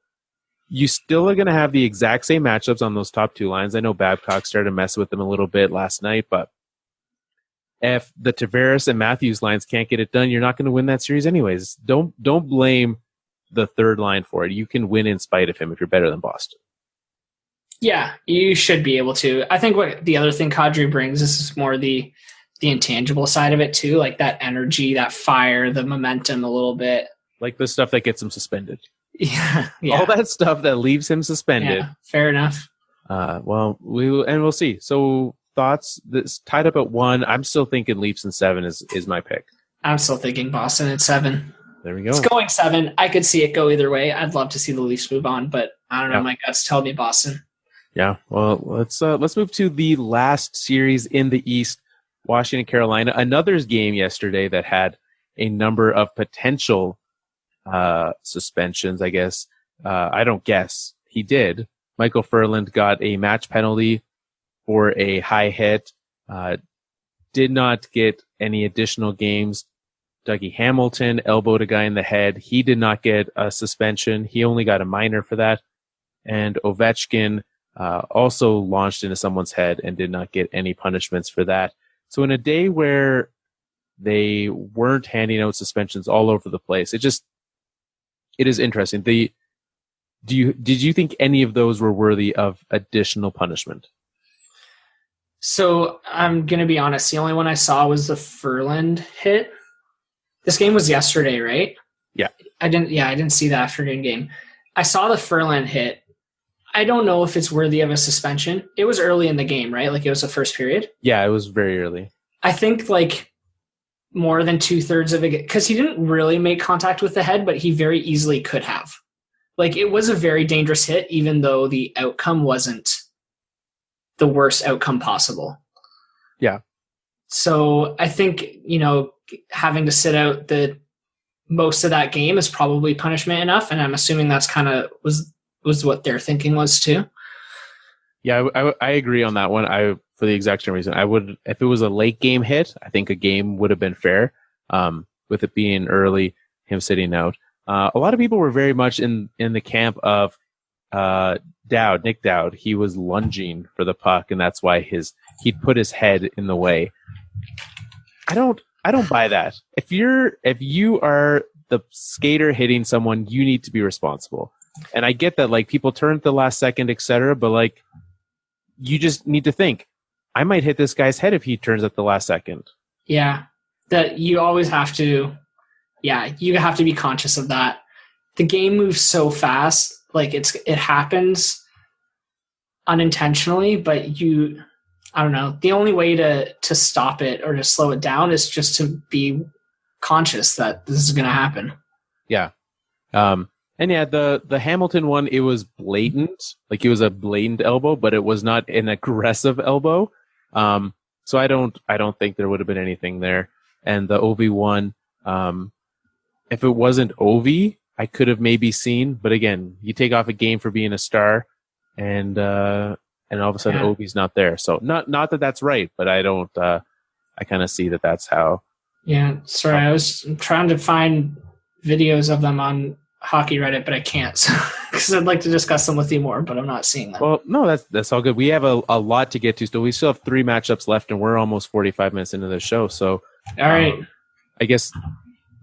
Speaker 2: You still are going to have the exact same matchups on those top 2 lines. I know Babcock started messing with them a little bit last night, but if the Tavares and Matthews lines can't get it done, you're not going to win that series anyways. Don't blame the third line for it. You can win in spite of him if you're better than Boston.
Speaker 3: Yeah, you should be able to. I think what the other thing Kadri brings, this is more the the intangible side of it too, like that energy, that fire, the momentum a little bit.
Speaker 2: Like the stuff that gets him suspended.
Speaker 3: Yeah.
Speaker 2: All that stuff that leaves him suspended.
Speaker 3: Yeah, fair enough.
Speaker 2: We'll see. So thoughts? This tied up at 1. I'm still thinking Leafs in 7 is my pick.
Speaker 3: I'm still thinking Boston at 7.
Speaker 2: There we go.
Speaker 3: It's going 7. I could see it go either way. I'd love to see the Leafs move on, but I don't know. My guts tell me Boston.
Speaker 2: Yeah. Well, let's move to the last series in the East, Washington, Carolina. Another game yesterday that had a number of potential suspensions, I guess. I don't guess. He did. Michael Furland got a match penalty for a high hit. Did not get any additional games. Dougie Hamilton elbowed a guy in the head. He did not get a suspension. He only got a minor for that. And Ovechkin also launched into someone's head and did not get any punishments for that. So in a day where they weren't handing out suspensions all over the place, it is interesting. Did you think any of those were worthy of additional punishment?
Speaker 3: So I'm going to be honest. The only one I saw was the Furland hit. This game was yesterday, right?
Speaker 2: Yeah.
Speaker 3: I didn't see the afternoon game. I saw the Furland hit. I don't know if it's worthy of a suspension. It was early in the game, right? Like it was the first period.
Speaker 2: Yeah, it was very early.
Speaker 3: I think like more than 2/3 of it, because he didn't really make contact with the head, but he very easily could have. Like it was a very dangerous hit, even though the outcome wasn't the worst outcome possible.
Speaker 2: Yeah.
Speaker 3: So I think, having to sit out the most of that game is probably punishment enough. And I'm assuming that's kind of was what their thinking was too.
Speaker 2: Yeah, I agree on that one. For the exact same reason, I would, if it was a late game hit, I think a game would have been fair. With it being early, him sitting out. A lot of people were very much in the camp of Nick Dowd. He was lunging for the puck, and that's why he'd put his head in the way. I don't buy that. If you are the skater hitting someone, you need to be responsible. And I get that, like, people turn at the last second, etc., but like, you just need to think, I might hit this guy's head if he turns at the last second.
Speaker 3: Yeah, that you always have to. Yeah, you have to be conscious of that. The game moves so fast, like it happens unintentionally, but I don't know. The only way to stop it or to slow it down is just to be conscious that this is going to happen.
Speaker 2: Yeah. And yeah, the Hamilton one, it was blatant. Like it was a blatant elbow, but it was not an aggressive elbow. So I don't think there would have been anything there. And the Ovi one, if it wasn't Ovi, I could have maybe seen, but again, you take off a game for being a star and all of a sudden Ovi's not there. So not that that's right, but I don't, I kind of see that that's how.
Speaker 3: Yeah. Sorry. I was trying to find videos of them on Hockey Reddit, but I can't because I'd like to discuss them with you more, but I'm not seeing them.
Speaker 2: Well, no, that's all good. We have a lot to get to still. We still have 3 matchups left and we're almost 45 minutes into the show. So,
Speaker 3: all right.
Speaker 2: I guess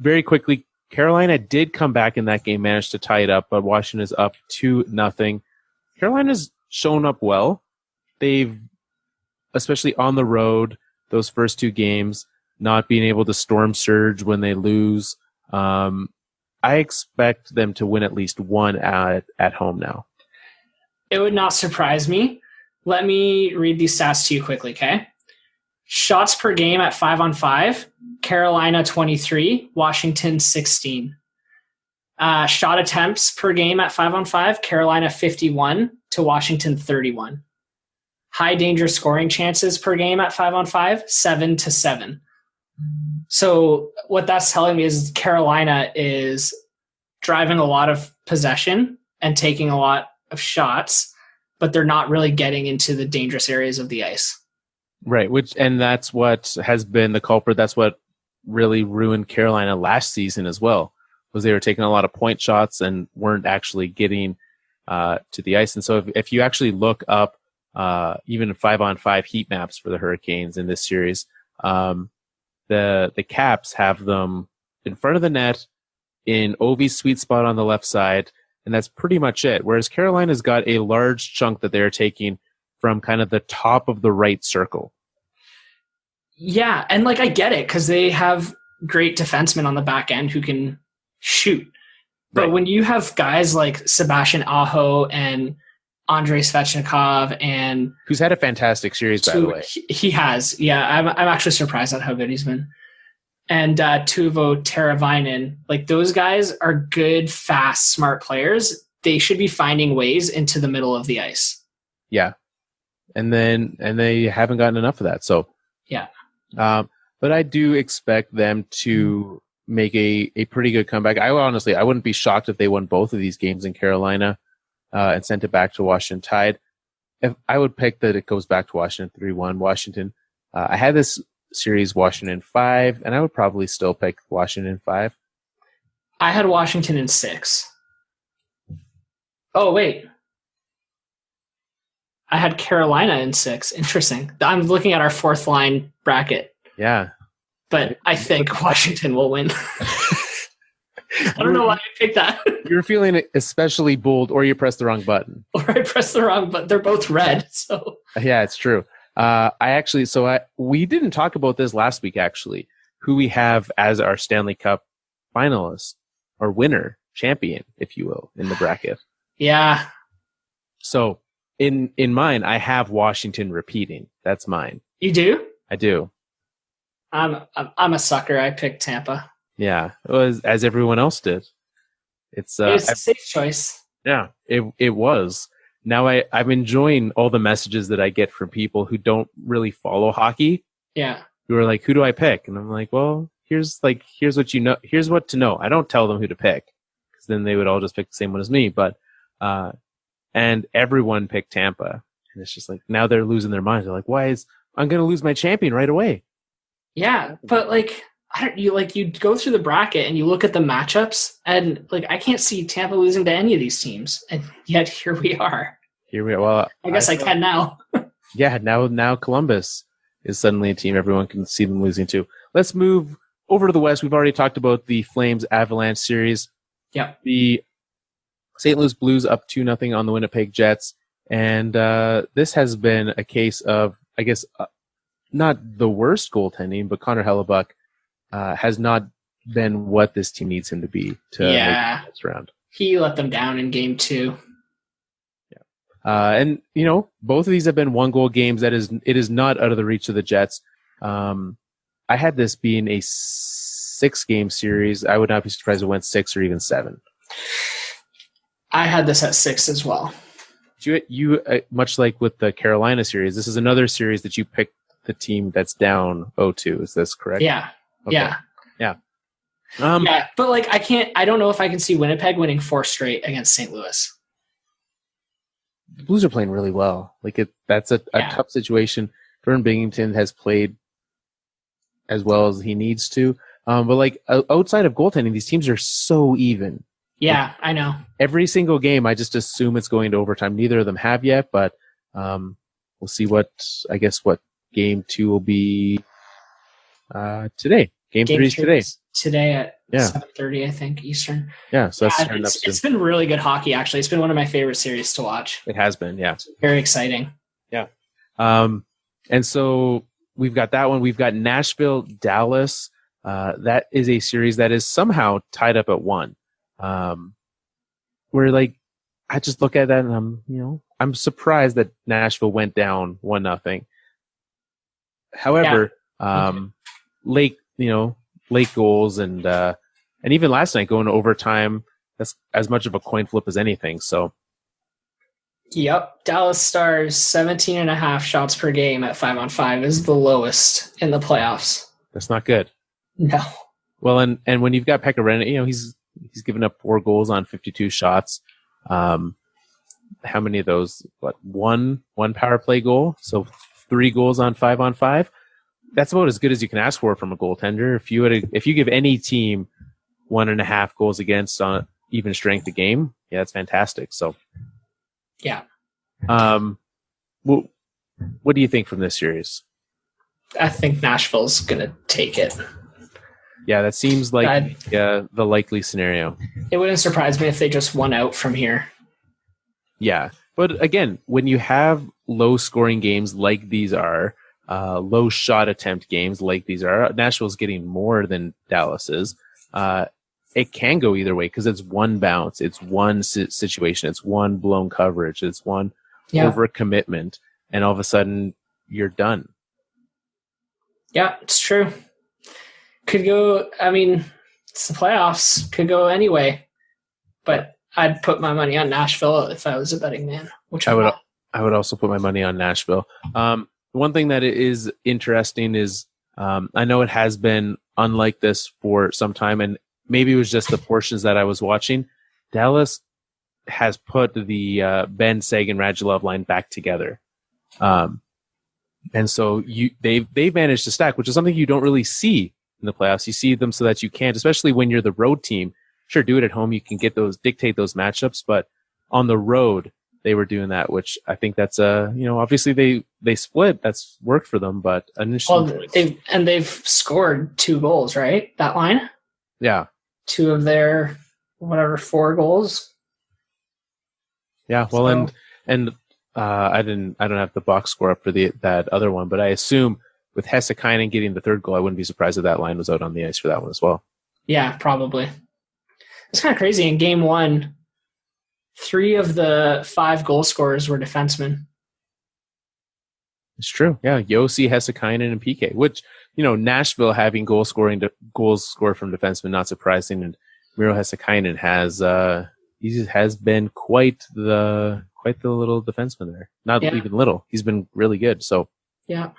Speaker 2: very quickly, Carolina did come back in that game, managed to tie it up, but Washington is up 2-0. Carolina's shown up well. They've, especially on the road, those first 2 games, not being able to storm surge when they lose. I expect them to win at least one at home now.
Speaker 3: It would not surprise me. Let me read these stats to you quickly, okay? Shots per game at 5-on-5, Carolina 23, Washington 16. Shot attempts per game at 5-on-5, Carolina 51 to Washington 31. High danger scoring chances per game at 5-on-5, 7-7. So what that's telling me is Carolina is driving a lot of possession and taking a lot of shots, but they're not really getting into the dangerous areas of the ice.
Speaker 2: Right, and that's what has been the culprit. That's what really ruined Carolina last season as well, was they were taking a lot of point shots and weren't actually getting to the ice. And so if you actually look up even 5-on-5 heat maps for the Hurricanes in this series, the Caps have them in front of the net in Ovi's sweet spot on the left side, and that's pretty much it. Whereas Carolina's got a large chunk that they're taking from kind of the top of the right circle.
Speaker 3: Yeah, and like I get it because they have great defensemen on the back end who can shoot. But when you have guys like Sebastian Aho and Andrei Svechnikov and
Speaker 2: who's had a fantastic series, by the way.
Speaker 3: He has. Yeah, I'm actually surprised at how good he's been. And Teuvo Teravainen, like those guys are good, fast, smart players. They should be finding ways into the middle of the ice.
Speaker 2: Yeah. And they haven't gotten enough of that. So
Speaker 3: yeah.
Speaker 2: But I do expect them to make a pretty good comeback. I wouldn't be shocked if they won both of these games in Carolina and sent it back to Washington Tide. If I would pick that it goes back to Washington 3-1. Washington. I had this series Washington 5, and I would probably still pick Washington 5.
Speaker 3: I had Washington in 6. Oh, wait. I had Carolina in 6. Interesting. I'm looking at our fourth line bracket.
Speaker 2: Yeah.
Speaker 3: But I think Washington will win. I don't know why I picked that.
Speaker 2: You're feeling especially bold, or you pressed the wrong button.
Speaker 3: Or I pressed the wrong button. They're both red. So
Speaker 2: yeah, it's true. We didn't talk about this last week, actually, who we have as our Stanley Cup finalist or winner, champion, if you will, in the bracket.
Speaker 3: Yeah.
Speaker 2: So in mine, I have Washington repeating. That's mine.
Speaker 3: You do?
Speaker 2: I do.
Speaker 3: I'm a sucker. I picked Tampa.
Speaker 2: Yeah, it was as everyone else did. It was
Speaker 3: a safe choice.
Speaker 2: Yeah, it was. Now I'm enjoying all the messages that I get from people who don't really follow hockey.
Speaker 3: Yeah.
Speaker 2: Who are like, who do I pick? And I'm like, well, here's what you know. Here's what to know. I don't tell them who to pick because then they would all just pick the same one as me. But and everyone picked Tampa, and it's just like now they're losing their minds. They're like, I'm going to lose my champion right away.
Speaker 3: Yeah, but you go through the bracket and you look at the matchups, and like I can't see Tampa losing to any of these teams, and yet here we are.
Speaker 2: Well,
Speaker 3: I guess I can now.
Speaker 2: Yeah, now Columbus is suddenly a team everyone can see them losing to. Let's move over to the West. We've already talked about the Flames Avalanche series.
Speaker 3: Yeah.
Speaker 2: The St. Louis Blues up 2-0 on the Winnipeg Jets, and this has been a case of, I guess, not the worst goaltending, but Connor Hellebuck has not been what this team needs him to be to make this round.
Speaker 3: He let them down in game 2.
Speaker 2: Yeah. And, both of these have been 1-goal games. It is not out of the reach of the Jets. I had this being a 6-game series. I would not be surprised if it went 6 or even 7.
Speaker 3: I had this at 6 as well.
Speaker 2: You much like with the Carolina series, this is another series that you picked the team that's down 0-2. Is this correct?
Speaker 3: Yeah.
Speaker 2: Okay.
Speaker 3: Yeah.
Speaker 2: Yeah.
Speaker 3: Yeah, but I don't know if I can see Winnipeg winning 4 straight against St. Louis.
Speaker 2: The Blues are playing really well. That's a tough situation. Vern Binghamton has played as well as he needs to. But outside of goaltending, these teams are so even.
Speaker 3: Yeah, I know.
Speaker 2: Every single game, I just assume it's going to overtime. Neither of them have yet, but we'll see what Game 2 will be today. Game 3 is today.
Speaker 3: Today at 7:30, I think, Eastern.
Speaker 2: Yeah, so that's
Speaker 3: it's been really good hockey, actually. It's been one of my favorite series to watch.
Speaker 2: It has been, yeah.
Speaker 3: It's very exciting.
Speaker 2: Yeah. And so we've got that one. We've got Nashville, Dallas. That is a series that is somehow tied up at 1. Where I just look at that and I'm surprised that Nashville went down 1-0. However, late goals and even last night going to overtime, that's as much of a coin flip as anything. So,
Speaker 3: yep, Dallas Stars 17.5 shots per game at 5-on-5 is the lowest in the playoffs.
Speaker 2: That's not good.
Speaker 3: No.
Speaker 2: Well, and when you've got Pekka Rinne, he's given up 4 goals on 52 shots. How many of those? One power play goal? So 3 goals on 5-on-5. That's about as good as you can ask for from a goaltender. If you give any team 1.5 goals against on even strength a game, yeah, that's fantastic. So,
Speaker 3: yeah.
Speaker 2: What do you think from this series?
Speaker 3: I think Nashville's gonna take it.
Speaker 2: Yeah, that seems like the likely scenario.
Speaker 3: It wouldn't surprise me if they just won out from here.
Speaker 2: Yeah, but again, when you have low-scoring games like these are, low shot attempt games like these are. Nashville's getting more than Dallas is. It can go either way because it's one bounce, it's one situation, it's one blown coverage, it's one overcommitment, and all of a sudden you're done.
Speaker 3: Yeah, it's true. Could go, I mean, it's the playoffs. Could go anyway. But I'd put my money on Nashville if I was a betting man. Which I
Speaker 2: would also put my money on Nashville. One thing that is interesting is I know it has been unlike this for some time, and maybe it was just the portions that I was watching. Dallas has put the Ben Sagan Radulov line back together. And so they've managed to stack, which is something you don't really see in the playoffs. You see them so that you can't, especially when you're the road team. Sure, do it at home. You can dictate those matchups, but on the road, they were doing that, which I think that's obviously they split. That's worked for them, but initially,
Speaker 3: they've scored 2 goals, right? That line?
Speaker 2: Yeah. 2
Speaker 3: of their 4 goals.
Speaker 2: Yeah, well, so. I don't have the box score up for that other one, but I assume with Hesakainen getting the 3rd goal, I wouldn't be surprised if that line was out on the ice for that one as well.
Speaker 3: Yeah, probably. It's kind of crazy. In game 1, 3 of the 5 goal scorers were defensemen.
Speaker 2: It's true. Yeah, Yossi, Hesakainen, and PK, which, Nashville having goals scored from defensemen, not surprising. And Miro Hesakainen has been quite the little defenseman there. Not even little. He's been really good. So
Speaker 3: yeah,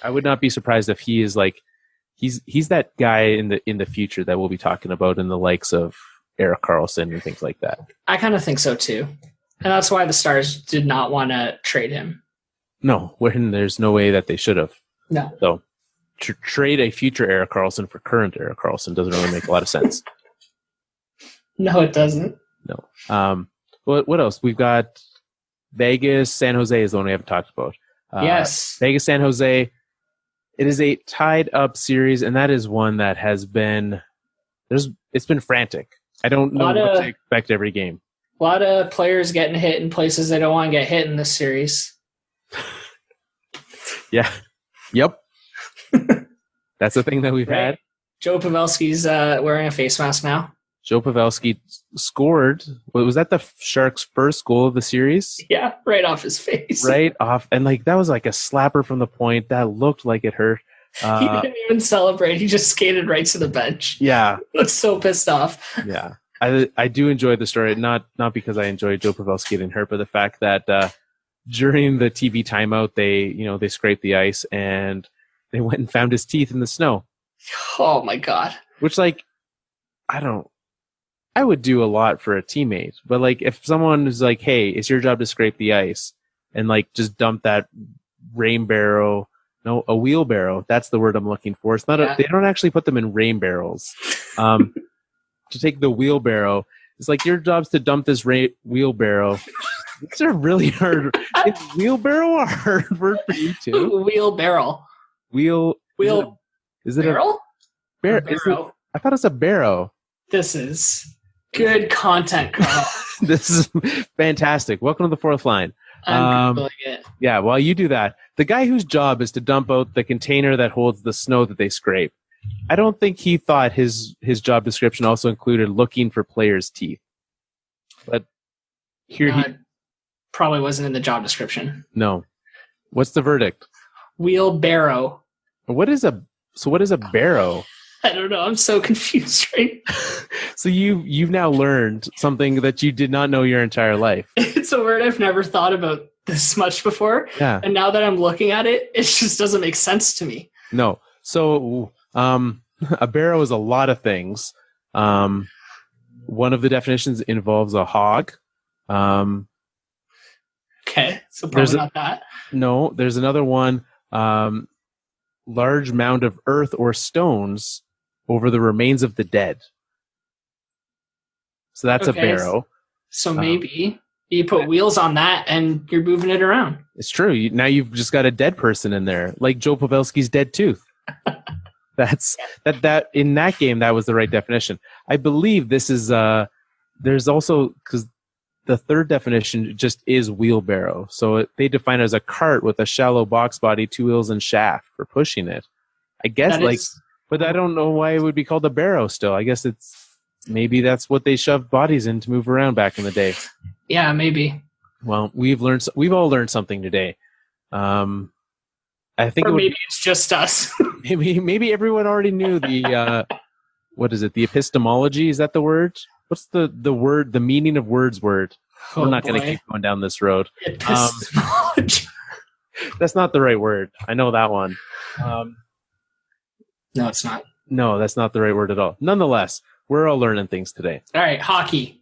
Speaker 2: I would not be surprised if he is he's that guy in the future that we'll be talking about in the likes of Erik Karlsson and things like that.
Speaker 3: I kind of think so too. And that's why the Stars did not want to trade him.
Speaker 2: No, there's no way that they should have.
Speaker 3: No.
Speaker 2: So to trade a future Erik Karlsson for current Erik Karlsson doesn't really make a lot of sense.
Speaker 3: No, it doesn't.
Speaker 2: No. What else? We've got Vegas, San Jose is the one we haven't talked about.
Speaker 3: Yes.
Speaker 2: Vegas, San Jose. It is a tied up series, and that is one that has been it's been frantic. I don't know what to expect every game.
Speaker 3: A lot of players getting hit in places they don't want to get hit in this series.
Speaker 2: Yeah. Yep. That's the thing that we've had.
Speaker 3: Joe Pavelski's wearing a face mask now.
Speaker 2: Joe Pavelski scored. Was that the Sharks' first goal of the series?
Speaker 3: Yeah, right off his face.
Speaker 2: Right off. And that was like a slapper from the point. That looked like it hurt.
Speaker 3: He didn't even celebrate. He just skated right to the bench.
Speaker 2: Yeah.
Speaker 3: He looked so pissed off.
Speaker 2: Yeah. I do enjoy the story, not because I enjoy Joe Pavelski getting hurt, but the fact that during the TV timeout, they scraped the ice and they went and found his teeth in the snow.
Speaker 3: Oh my God.
Speaker 2: Which I would do a lot for a teammate, but if someone is like, hey, it's your job to scrape the ice and just dump that a wheelbarrow. That's the word I'm looking for. It's not they don't actually put them in rain barrels. To take the wheelbarrow, it's your job's to dump this wheelbarrow. These are really hard. Is wheelbarrow a hard word for you too?
Speaker 3: Wheelbarrow.
Speaker 2: Is it
Speaker 3: barrel?
Speaker 2: Barrow? I thought it's a barrow.
Speaker 3: This is good content, Carl.
Speaker 2: This is fantastic. Welcome to the fourth line.
Speaker 3: I'm Googling it.
Speaker 2: Yeah, while you do that, the guy whose job is to dump out the container that holds the snow that they scrape, I don't think he thought his job description also included looking for players' teeth. But here he
Speaker 3: probably wasn't in the job description.
Speaker 2: No. What's the verdict?
Speaker 3: Wheelbarrow.
Speaker 2: What is a barrow?
Speaker 3: I don't know. I'm so confused right now.
Speaker 2: So you've now learned something that you did not know your entire life.
Speaker 3: It's a word I've never thought about this much before.
Speaker 2: Yeah.
Speaker 3: And now that I'm looking at it, it just doesn't make sense to me.
Speaker 2: No. So a barrow is a lot of things. One of the definitions involves a hog.
Speaker 3: Okay. So probably not that.
Speaker 2: No, there's another one. Large mound of earth or stones over the remains of the dead. So that's a barrow.
Speaker 3: So maybe you put wheels on that and you're moving it around.
Speaker 2: It's true. Now you've just got a dead person in there, like Joe Pavelski's dead tooth. That's that in that game, that was the right definition. I believe this is there's also, because the third definition just is wheelbarrow. So they define it as a cart with a shallow box body, 2 wheels, and shaft for pushing it. I guess but I don't know why it would be called a barrow still. I guess maybe that's what they shoved bodies in to move around back in the day.
Speaker 3: Yeah, maybe.
Speaker 2: Well, we've all learned something today. I think
Speaker 3: maybe it's just us.
Speaker 2: maybe everyone already knew the what is it? The epistemology, is that the word? What's the word, the meaning of words word? We're not going to keep going down this road.
Speaker 3: Epistemology.
Speaker 2: That's not the right word. I know that one.
Speaker 3: No, it's not.
Speaker 2: No, that's not the right word at all. Nonetheless, we're all learning things today.
Speaker 3: All right, hockey.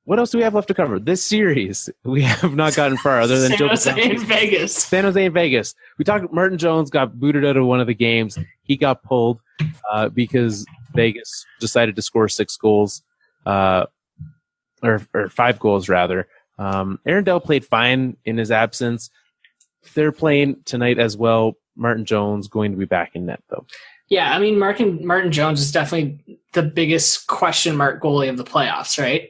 Speaker 2: What else do we have left to cover? This series, we have not gotten far other than
Speaker 3: San Jose and Vegas.
Speaker 2: San Jose and Vegas. We talked, Martin Jones got booted out of one of the games. He got pulled because Vegas decided to score 6 goals, or 5 goals rather. Aaron Dell played fine in his absence. They're playing tonight as well. Martin Jones going to be back in net though.
Speaker 3: Yeah, I mean, Martin Jones is definitely the biggest question mark goalie of the playoffs, right?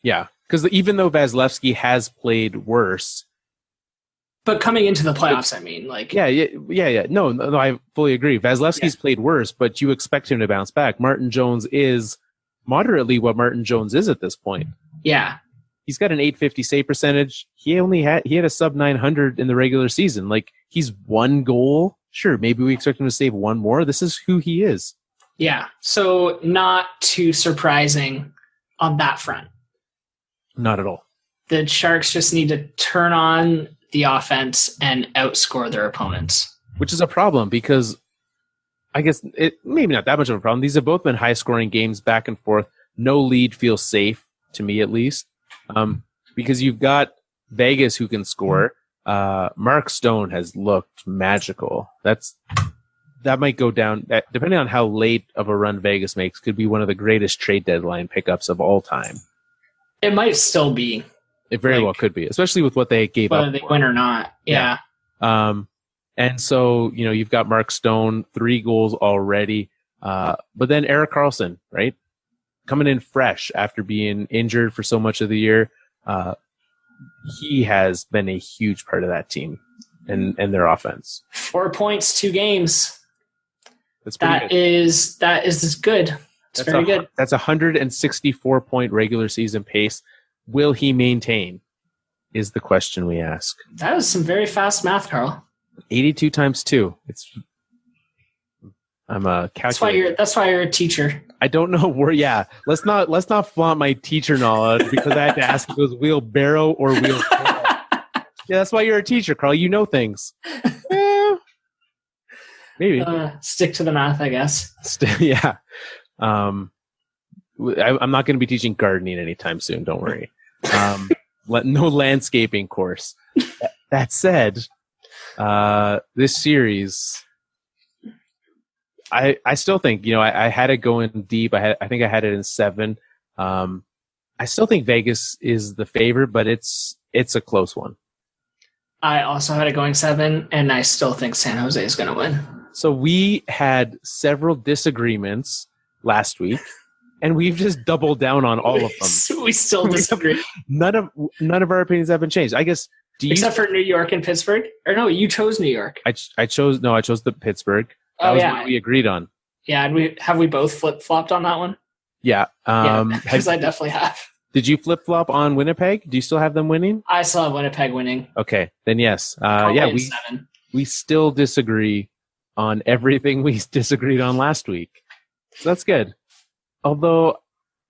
Speaker 2: Yeah, because even though Vasilevsky has played worse,
Speaker 3: but coming into the playoffs, I mean, like,
Speaker 2: yeah. No, I fully agree. Vasilevsky's played worse, but you expect him to bounce back. Martin Jones is moderately what Martin Jones is at this point.
Speaker 3: Yeah,
Speaker 2: he's got an .850 save percentage. He had a sub 900 in the regular season. Like, he's 1 goal. Sure, maybe we expect him to save 1 more. This is who he is.
Speaker 3: Yeah, so not too surprising on that front.
Speaker 2: Not at all.
Speaker 3: The Sharks just need to turn on the offense and outscore their opponents.
Speaker 2: Which is a problem because I guess it maybe not that much of a problem. These have both been high-scoring games back and forth. No lead feels safe, to me at least, because you've got Vegas who can score. Mark Stone has looked magical. That might go down, depending on how late of a run Vegas makes, could be one of the greatest trade deadline pickups of all time.
Speaker 3: It might still be.
Speaker 2: It very well could be, especially with what they gave up.
Speaker 3: Whether they win or not. Yeah.
Speaker 2: And so, you've got Mark Stone, 3 goals already. But then Erik Karlsson, right? Coming in fresh after being injured for so much of the year. He has been a huge part of that team and their offense.
Speaker 3: 4 points, 2 games.
Speaker 2: That's pretty good.
Speaker 3: That is good. It's very good.
Speaker 2: That's a 164-point regular season pace. Will he maintain? Is the question we ask.
Speaker 3: That was some very fast math, Carl.
Speaker 2: 82 times 2. I'm a calculator.
Speaker 3: That's why you're a teacher.
Speaker 2: I don't know where. Yeah, let's not flaunt my teacher knowledge because I had to ask if it was wheelbarrow or wheelbarrow. Yeah, that's why you're a teacher, Carl. You know things. Maybe
Speaker 3: stick to the math, I guess.
Speaker 2: Yeah. I'm not going to be teaching gardening anytime soon. Don't worry. No landscaping course. That said, this series, I still think, I had it going deep. I think I had it in 7. I still think Vegas is the favorite, but it's a close one.
Speaker 3: I also had it going 7, and I still think San Jose is going to win.
Speaker 2: So we had several disagreements last week, and we've just doubled down on all of them.
Speaker 3: We still disagree.
Speaker 2: None of our opinions have been changed. I guess.
Speaker 3: Except for New York and Pittsburgh? Or no, you chose New York.
Speaker 2: I chose the Pittsburgh. That was what we agreed on.
Speaker 3: Yeah, and have we both flip-flopped on that one?
Speaker 2: Yeah.
Speaker 3: Because I definitely have.
Speaker 2: Did you flip-flop on Winnipeg? Do you still have them winning?
Speaker 3: I still have Winnipeg winning.
Speaker 2: Okay, then yes. We still disagree on everything we disagreed on last week. So that's good. Although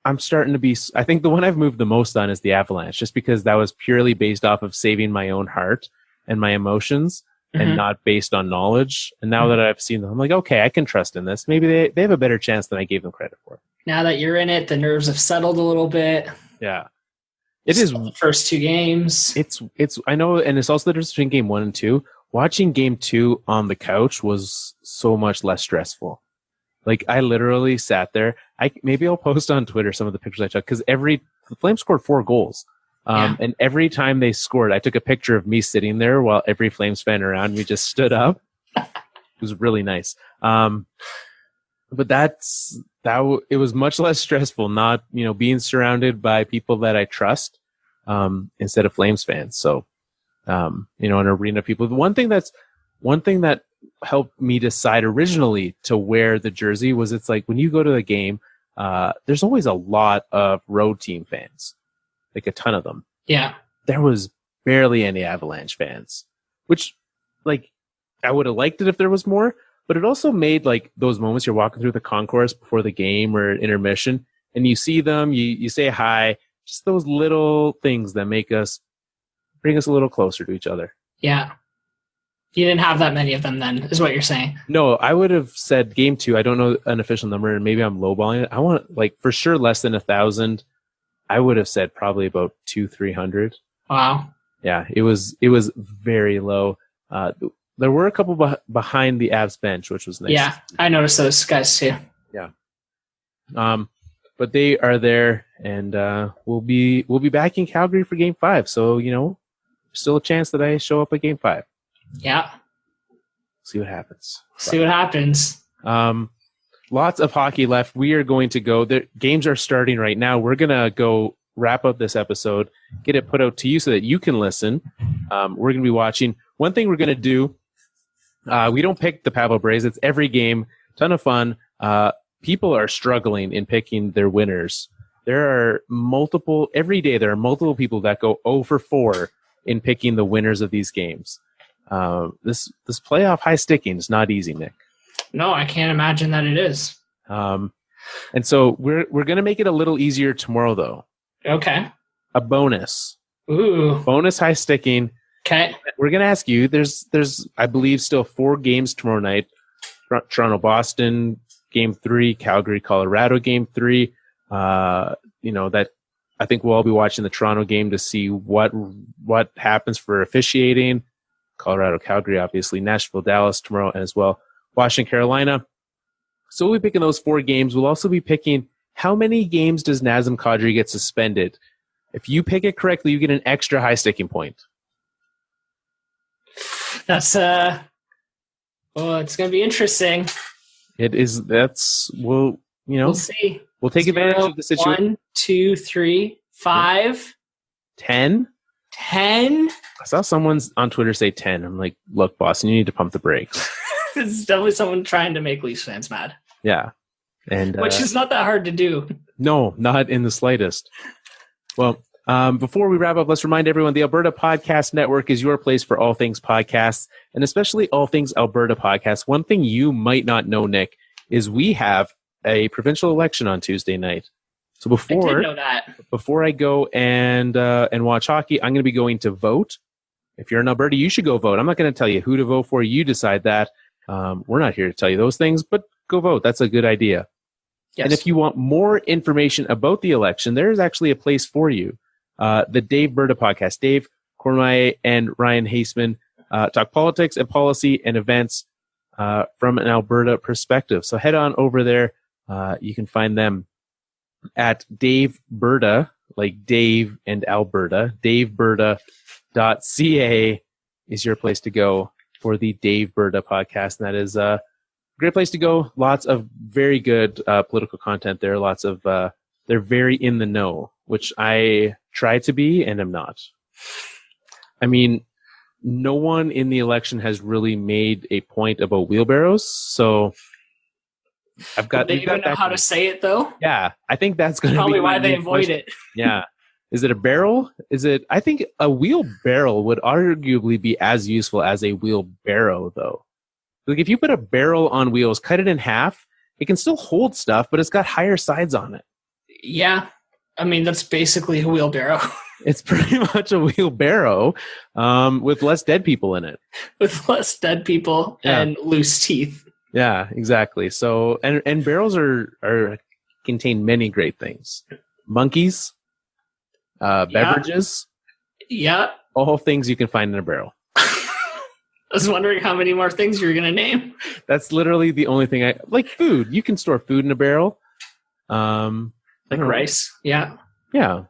Speaker 2: I'm starting to be, I think the one I've moved the most on is the Avalanche, just because that was purely based off of saving my own heart and my emotions and not based on knowledge. And now that I've seen them, I'm like, okay, I can trust in this. Maybe they have a better chance than I gave them credit for.
Speaker 3: Now that you're in it, the nerves have settled a little bit.
Speaker 2: Yeah. It is
Speaker 3: the first 2 games.
Speaker 2: I know, and it's also the difference between game 1 and 2. Watching game 2 on the couch was so much less stressful. Like, I literally sat there. Maybe I'll post on Twitter some of the pictures I took, because the Flames scored 4 goals. And every time they scored, I took a picture of me sitting there while every Flames fan around me just stood up. It was really nice. But it was much less stressful not, being surrounded by people that I trust, instead of Flames fans. So, an arena of people. One thing that helped me decide originally to wear the jersey was it's like when you go to the game, there's always a lot of road team fans, like a ton of them.
Speaker 3: Yeah.
Speaker 2: There was barely any Avalanche fans, which like I would have liked it if there was more, but it also made like those moments you're walking through the concourse before the game or intermission and you see them, you say hi, just those little things that bring us a little closer to each other.
Speaker 3: Yeah. You didn't have that many of them then, is what you're saying.
Speaker 2: No, I would have said game 2. I don't know an official number, and maybe I'm lowballing it. I want like for sure less than 1,000. I would have said probably about 200-300.
Speaker 3: Wow.
Speaker 2: Yeah, it was very low. There were a couple behind the Avs bench, which was nice.
Speaker 3: Yeah, I noticed those guys too.
Speaker 2: Yeah. But they are there, and we'll be back in Calgary for Game 5. So still a chance that I show up at Game 5.
Speaker 3: Yeah.
Speaker 2: See what happens. Lots of hockey left. We are going to go. The games are starting right now. We're going to go wrap up this episode, get it put out to you so that you can listen. We're going to be watching. One thing we're going to do, we don't pick the Pavel Braves. It's every game. Ton of fun. People are struggling in picking their winners. Every day there are multiple people that go 0 for 4 in picking the winners of these games. This playoff high sticking is not easy, Nick.
Speaker 3: No, I can't imagine that it is.
Speaker 2: And so we're going to make it a little easier tomorrow, though.
Speaker 3: Okay.
Speaker 2: A bonus.
Speaker 3: Ooh.
Speaker 2: Bonus high sticking.
Speaker 3: Okay.
Speaker 2: We're going to ask you. There's I believe still 4 games tomorrow night. Toronto Boston Game 3, Calgary Colorado Game 3. That I think we'll all be watching the Toronto game to see what happens for officiating. Colorado, Calgary, obviously, Nashville, Dallas tomorrow, and as well Washington, Carolina. So we'll be picking those 4 games. We'll also be picking how many games does Nazem Kadri get suspended. If you pick it correctly, you get an extra high sticking point.
Speaker 3: That's it's going to be interesting.
Speaker 2: It is. We'll
Speaker 3: see.
Speaker 2: We'll take
Speaker 3: 0,
Speaker 2: advantage of the situation.
Speaker 3: 1, 2, 3, 5,
Speaker 2: 10.
Speaker 3: 10.
Speaker 2: I saw someone on Twitter say 10. I'm like, look, Boston, you need to pump the brakes.
Speaker 3: It's definitely someone trying to make Leafs fans mad.
Speaker 2: Yeah. And
Speaker 3: which is not that hard to do.
Speaker 2: No, not in the slightest. Well, before we wrap up, let's remind everyone the Alberta Podcast Network is your place for all things podcasts, and especially all things Alberta podcasts. One thing you might not know, Nick, is we have a provincial election on Tuesday night. So before I go and watch hockey, I'm going to be going to vote. If you're in Alberta, you should go vote. I'm not going to tell you who to vote for. You decide that. We're not here to tell you those things, but go vote. That's a good idea. Yes. And if you want more information about the election, there is actually a place for you. The Dave Berta podcast. Dave Cormier and Ryan Haseman talk politics and policy and events from an Alberta perspective. So head on over there. You can find them at Dave Berta, like Dave and Alberta. DaveBerta.ca is your place to go for the Dave Berta podcast. And that is a great place to go. Lots of very good political content there. Lots of, they're very in the know, which I try to be and am not. I mean, no one in the election has really made a point about wheelbarrows. So I've got.
Speaker 3: They even know how to say it, though.
Speaker 2: Yeah, I think that's going to be
Speaker 3: probably why they avoid it.
Speaker 2: Yeah, is it a barrel? Is it? I think a wheelbarrow would arguably be as useful as a wheelbarrow, though. Like if you put a barrel on wheels, cut it in half, it can still hold stuff, but it's got higher sides on it.
Speaker 3: Yeah, I mean that's basically a wheelbarrow.
Speaker 2: It's pretty much a wheelbarrow with less dead people in it.
Speaker 3: With less dead people and loose teeth.
Speaker 2: Yeah, exactly. So, and barrels are contain many great things. Monkeys, beverages.
Speaker 3: Yeah.
Speaker 2: All things you can find in a barrel.
Speaker 3: I was wondering how many more things you were going to name.
Speaker 2: That's literally the only thing like food. You can store food in a barrel.
Speaker 3: Like rice. Yeah.
Speaker 2: Yeah.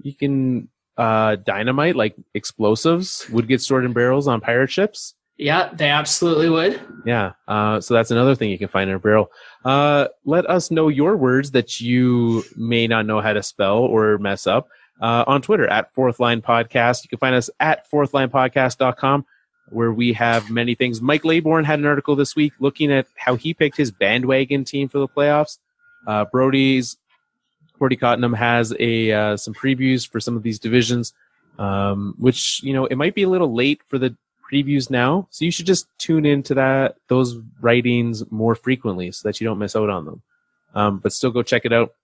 Speaker 2: You can, dynamite, like explosives would get stored in barrels on pirate ships.
Speaker 3: Yeah, they absolutely would.
Speaker 2: Yeah. So that's another thing you can find in a barrel. Let us know your words that you may not know how to spell or mess up on Twitter at Fourth Line Podcast. You can find us at fourthlinepodcast.com, where we have many things. Mike Laybourne had an article this week looking at how he picked his bandwagon team for the playoffs. Brody Cottenham has some previews for some of these divisions, which, it might be a little late for the previews now, so you should just tune into those writings more frequently so that you don't miss out on them. But still go check it out.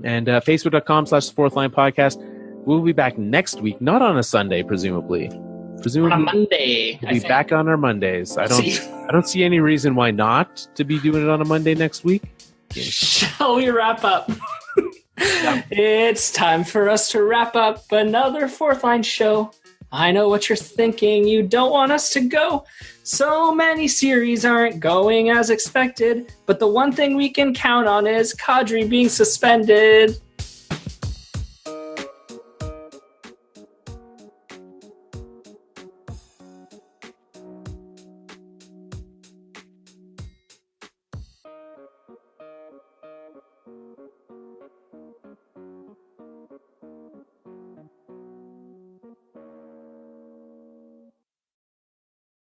Speaker 2: And facebook.com/fourthlinepodcast. We'll be back next week, not on a Sunday, presumably
Speaker 3: on a Monday.
Speaker 2: We'll be back on our Mondays. I don't see any reason why not to be doing it on a Monday next week.
Speaker 3: Shall we wrap up? It's time for us to wrap up another Fourth Line show. I know what you're thinking. You don't want us to go. So many series aren't going as expected, but the one thing we can count on is Kadri being suspended.